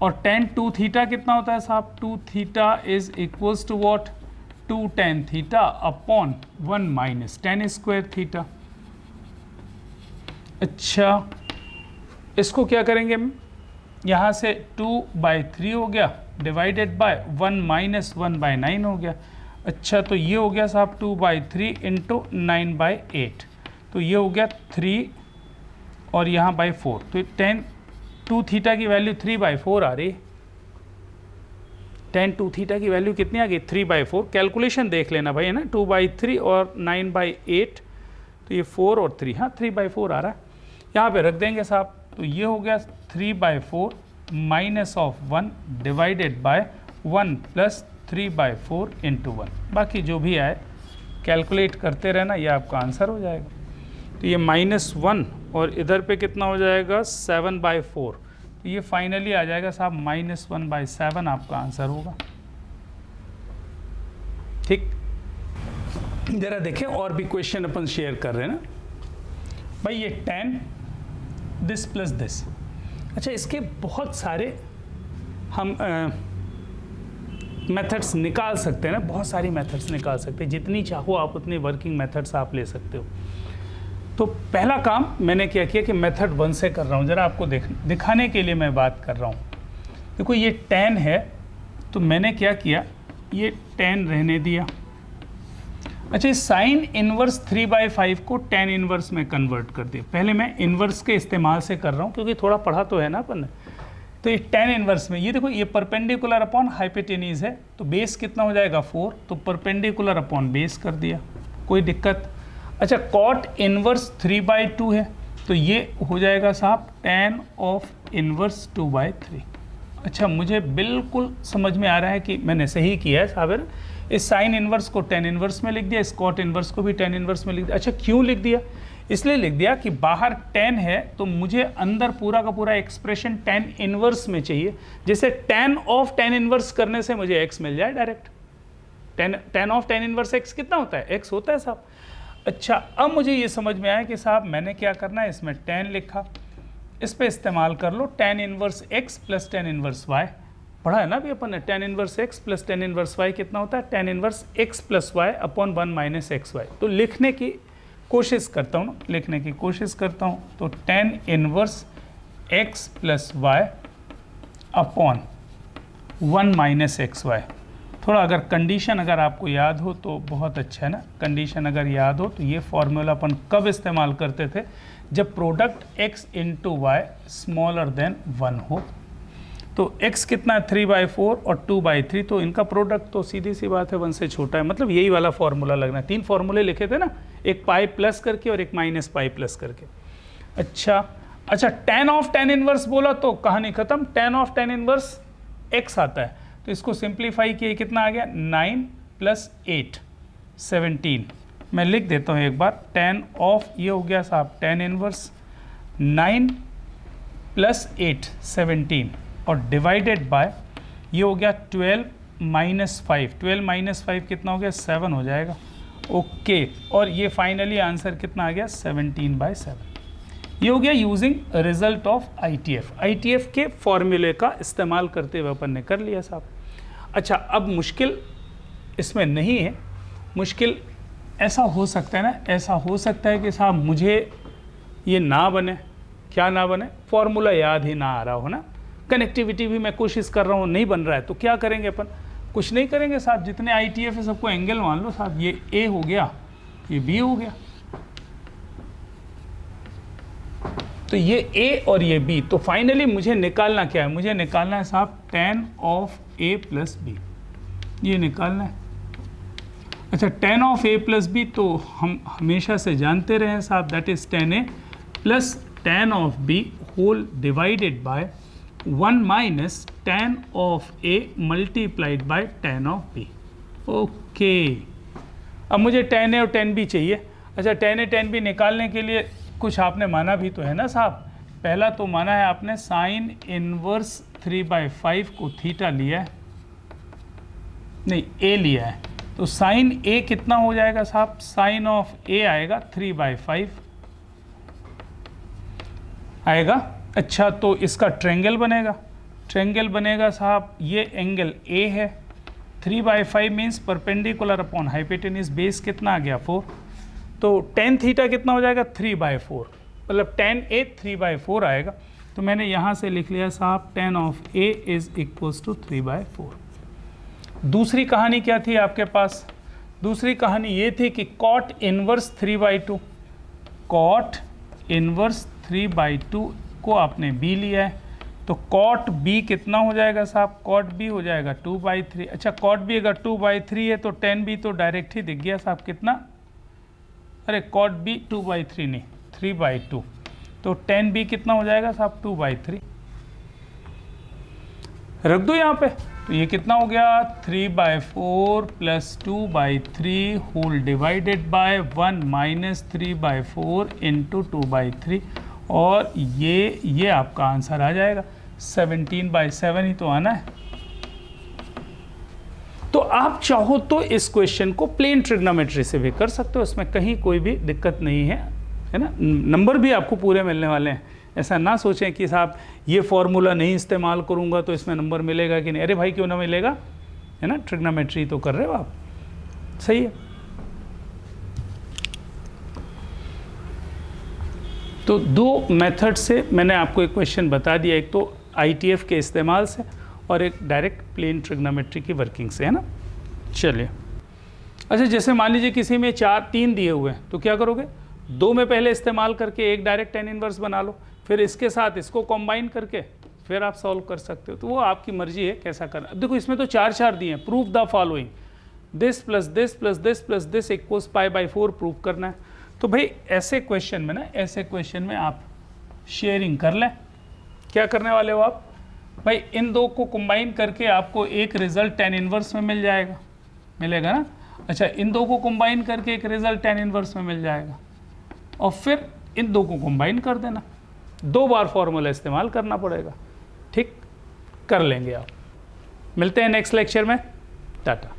और tan 2 थीटा कितना होता है साहब, 2 theta is equals to what, 2 tan theta upon 1 minus tan square theta. अच्छा, इसको क्या करेंगे हम, यहाँ से 2/3 हो गया डिवाइडेड बाय 1 माइनस 1/9 हो गया। अच्छा, तो ये हो गया साहब 2/3 इंटू 9/8, तो ये हो गया 3 और यहाँ बाई 4, तो tan 2 थीटा की वैल्यू 3/4 आ रही है। tan 2 थीटा की वैल्यू कितनी आ गई, 3/4। कैलकुलेशन देख लेना भाई, है ना, 2/3 और 9/8, तो ये 4 और 3, हाँ 3/4 आ रहा है, यहाँ पे रख देंगे साहब। तो ये हो गया 3/4 minus of 1 divided by 1 plus 3/4 into 1, बाकी जो भी आए कैलकुलेट करते रहना, ये आपका आंसर हो जाएगा। तो ये -1 और इधर पे कितना हो जाएगा 7/4, तो ये फाइनली आ जाएगा साहब -1/7 आपका आंसर होगा। ठीक, जरा देखें और भी क्वेश्चन अपन शेयर कर रहे हैं ना भाई, ये tan दिस प्लस दिस, अच्छा इसके बहुत सारे हम मेथड्स निकाल सकते हैं ना, बहुत सारी मेथड्स निकाल सकते हैं, जितनी चाहो आप उतनी वर्किंग मेथड्स आप ले सकते हो। तो पहला काम मैंने क्या किया कि मेथड 1 से कर रहा हूँ, ज़रा आपको दिखाने के लिए मैं बात कर रहा हूँ। देखो ये tan है, तो मैंने क्या किया, ये tan रहने दिया। अच्छा, साइन इनवर्स 3/5 को tan इनवर्स में कन्वर्ट कर दिया। पहले मैं इनवर्स के इस्तेमाल से कर रहा हूँ क्योंकि थोड़ा पढ़ा तो है ना अपन ने। तो ये tan इनवर्स में, ये देखो ये परपेंडिकुलर अपॉन हाइपोटेन्यूज है, तो बेस कितना हो जाएगा 4, तो परपेंडिकुलर अपॉन बेस कर दिया, कोई दिक्कत। अच्छा, कॉट इनवर्स 3/2 है, तो ये हो जाएगा साहब tan ऑफ इनवर्स 2/3। अच्छा, मुझे बिल्कुल समझ में आ रहा है कि मैंने सही किया है साहब, है ना? इस साइन इनवर्स को tan इनवर्स में लिख दिया, इस कॉट इनवर्स को भी tan इनवर्स में लिख दिया। अच्छा, क्यों लिख दिया, इसलिए लिख दिया कि बाहर tan है तो मुझे अंदर पूरा का पूरा एक्सप्रेशन tan इनवर्स में चाहिए, जैसे tan ऑफ tan इनवर्स करने से मुझे x मिल जाए direct. tan of tan inverse x कितना होता है, x होता है साहब। अच्छा, अब मुझे ये समझ में आया कि साहब मैंने क्या करना है, इसमें tan लिखा, इस पे इस्तेमाल कर लो tan inverse x plus tan inverse y, पढ़ा है ना अभी अपन ने, tan inverse x plus tan inverse y कितना होता है, tan inverse x plus y upon 1 minus x y. तो लिखने की कोशिश करता हूँ ना, लिखने की कोशिश करता हूँ, तो tan inverse x plus y upon 1 minus x y. थोड़ा अगर कंडीशन अगर आपको याद हो तो बहुत अच्छा है ना, कंडीशन अगर याद हो तो ये फॉर्मूला अपन कब इस्तेमाल करते थे, जब product x into y smaller than 1 हो। तो x कितना है 3/4 और 2/3, तो इनका प्रोडक्ट तो सीधी सी बात है 1 से छोटा है, मतलब यही वाला फॉर्मूला लगना है। 3 फॉर्मूले लिखे थे ना, एक पाई प्लस करके और एक माइनस पाई प्लस करके। अच्छा, tan ऑफ tan इनवर्स बोला तो कहानी खत्म, tan of tan inverse x आता है, तो इसको सिंप्लीफाई किए कितना आ गया 9 + 8 17। मैं लिख देता हूँ एक बार, tan ऑफ ये हो गया साहब tan इनवर्स 9 + 8 17 और डिवाइडेड बाय ये हो गया 12 - 5, 12 - 5 कितना हो गया 7 हो जाएगा। ओके, और ये फाइनली आंसर कितना आ गया 17/7। ये हो गया यूजिंग रिजल्ट ऑफ ITF के फॉर्मूले का इस्तेमाल करते हुए अपन ने कर लिया साहब। अच्छा, अब मुश्किल इसमें नहीं है, मुश्किल ऐसा हो सकता है ना, ऐसा हो सकता है कि साहब मुझे ये ना बने, क्या ना बने, फॉर्मूला याद ही ना आ रहा हो ना, कनेक्टिविटी भी मैं कोशिश कर रहा हूँ नहीं बन रहा है, तो क्या करेंगे अपन, कुछ नहीं करेंगे साहब, जितने ITF है सबको एंगल मान लो साहब, ये A हो गया, ये B हो गया, तो ये A और ये B, तो फाइनली मुझे निकालना क्या है, मुझे निकालना है साहब tan ऑफ A + B, ये निकालना है। अच्छा, tan ऑफ A + B तो हम हमेशा से जानते रहे हैं साहब, that is tan A + tan of B whole divided by 1 minus tan of A multiplied by tan of B। Okay, अब मुझे tan A और tan B चाहिए। अच्छा, tan A tan B निकालने के लिए कुछ आपने माना भी तो है ना साहब। पहला तो माना है आपने साइन इनवर्स 3/5 को थीटा लिया है, नहीं A लिया है, तो साइन A कितना हो जाएगा साहब, साइन ऑफ A आएगा 3/5 आएगा। अच्छा, तो इसका ट्रायंगल बनेगा, ट्रायंगल बनेगा साहब, ये एंगल A है, 3/5 means perpendicular upon hypotenuse, base कितना आ गया 4, तो tan थीटा कितना हो जाएगा 3/4, मतलब tan A 3/4 आएगा। तो मैंने यहाँ से लिख लिया साहब tan of A is equals to 3/4। दूसरी कहानी क्या थी आपके पास, दूसरी कहानी ये थी कि cot इनवर्स 3/2, cot इनवर्स 3/2 को आपने B लिया है, तो cot B कितना हो जाएगा साहब, cot B हो जाएगा 2/3। अच्छा, cot B अगर 2/3 है तो tan B तो डायरेक्ट ही दिख गया साहब, कितना, अरे cot B 2/3 नहीं 3/2, तो tan B कितना हो जाएगा साहब 2/3, रख दो यहाँ पे, तो ये कितना हो गया 3/4 plus 2/3 whole divided by 1 minus 3/4 into 2/3, और ये आपका आंसर आ जाएगा 17/7 ही तो आना है। तो आप चाहो तो इस क्वेश्चन को प्लेन ट्रिग्नोमेट्री से भी कर सकते हो, इसमें कहीं कोई भी दिक्कत नहीं है ना, नंबर भी आपको पूरे मिलने वाले हैं। ऐसा ना सोचें कि साहब ये फॉर्मूला नहीं इस्तेमाल करूंगा तो इसमें नंबर मिलेगा कि नहीं, अरे भाई क्यों ना मिलेगा, है ना, ट्रिग्नोमेट्री तो कर रहे हो आप, सही है। तो दो मेथड से मैंने आपको एक क्वेश्चन बता दिया, एक तो ITF के इस्तेमाल से और एक डायरेक्ट प्लेन ट्रिग्नोमेट्री की वर्किंग से, है ना। चलिए, अच्छा जैसे मान लीजिए किसी में 3 दिए हुए हैं तो क्या करोगे, 2 में पहले इस्तेमाल करके एक डायरेक्ट tan इनवर्स बना लो, फिर इसके साथ इसको कंबाइन करके फिर आप सॉल्व कर सकते हो, तो वो आपकी मर्जी है कैसा करना। देखो इसमें तो 4 दिए हैं, proof the following, this plus this plus this plus this equals π/4 proof करना है। तो भाई ऐसे क्वेश्चन में ना, ऐसे क्वेश्चन में आप शेयरिंग कर लें। क्या करने वाले हो आप, भाई इन दो को कंबाइन करके आपको एक रिजल्ट tan इनवर्स में मिल जाएगा, मिलेगा ना। अच्छा, इन दो को कंबाइन करके एक रिजल्ट tan इनवर्स में मिल जाएगा, और फिर इन दो को कंबाइन कर देना, 2 बार फॉर्मूला इस्तेमाल करना पड़ेगा, ठीक, कर लेंगे आप। मिलते हैं नेक्स्ट लेक्चर में, टाटा।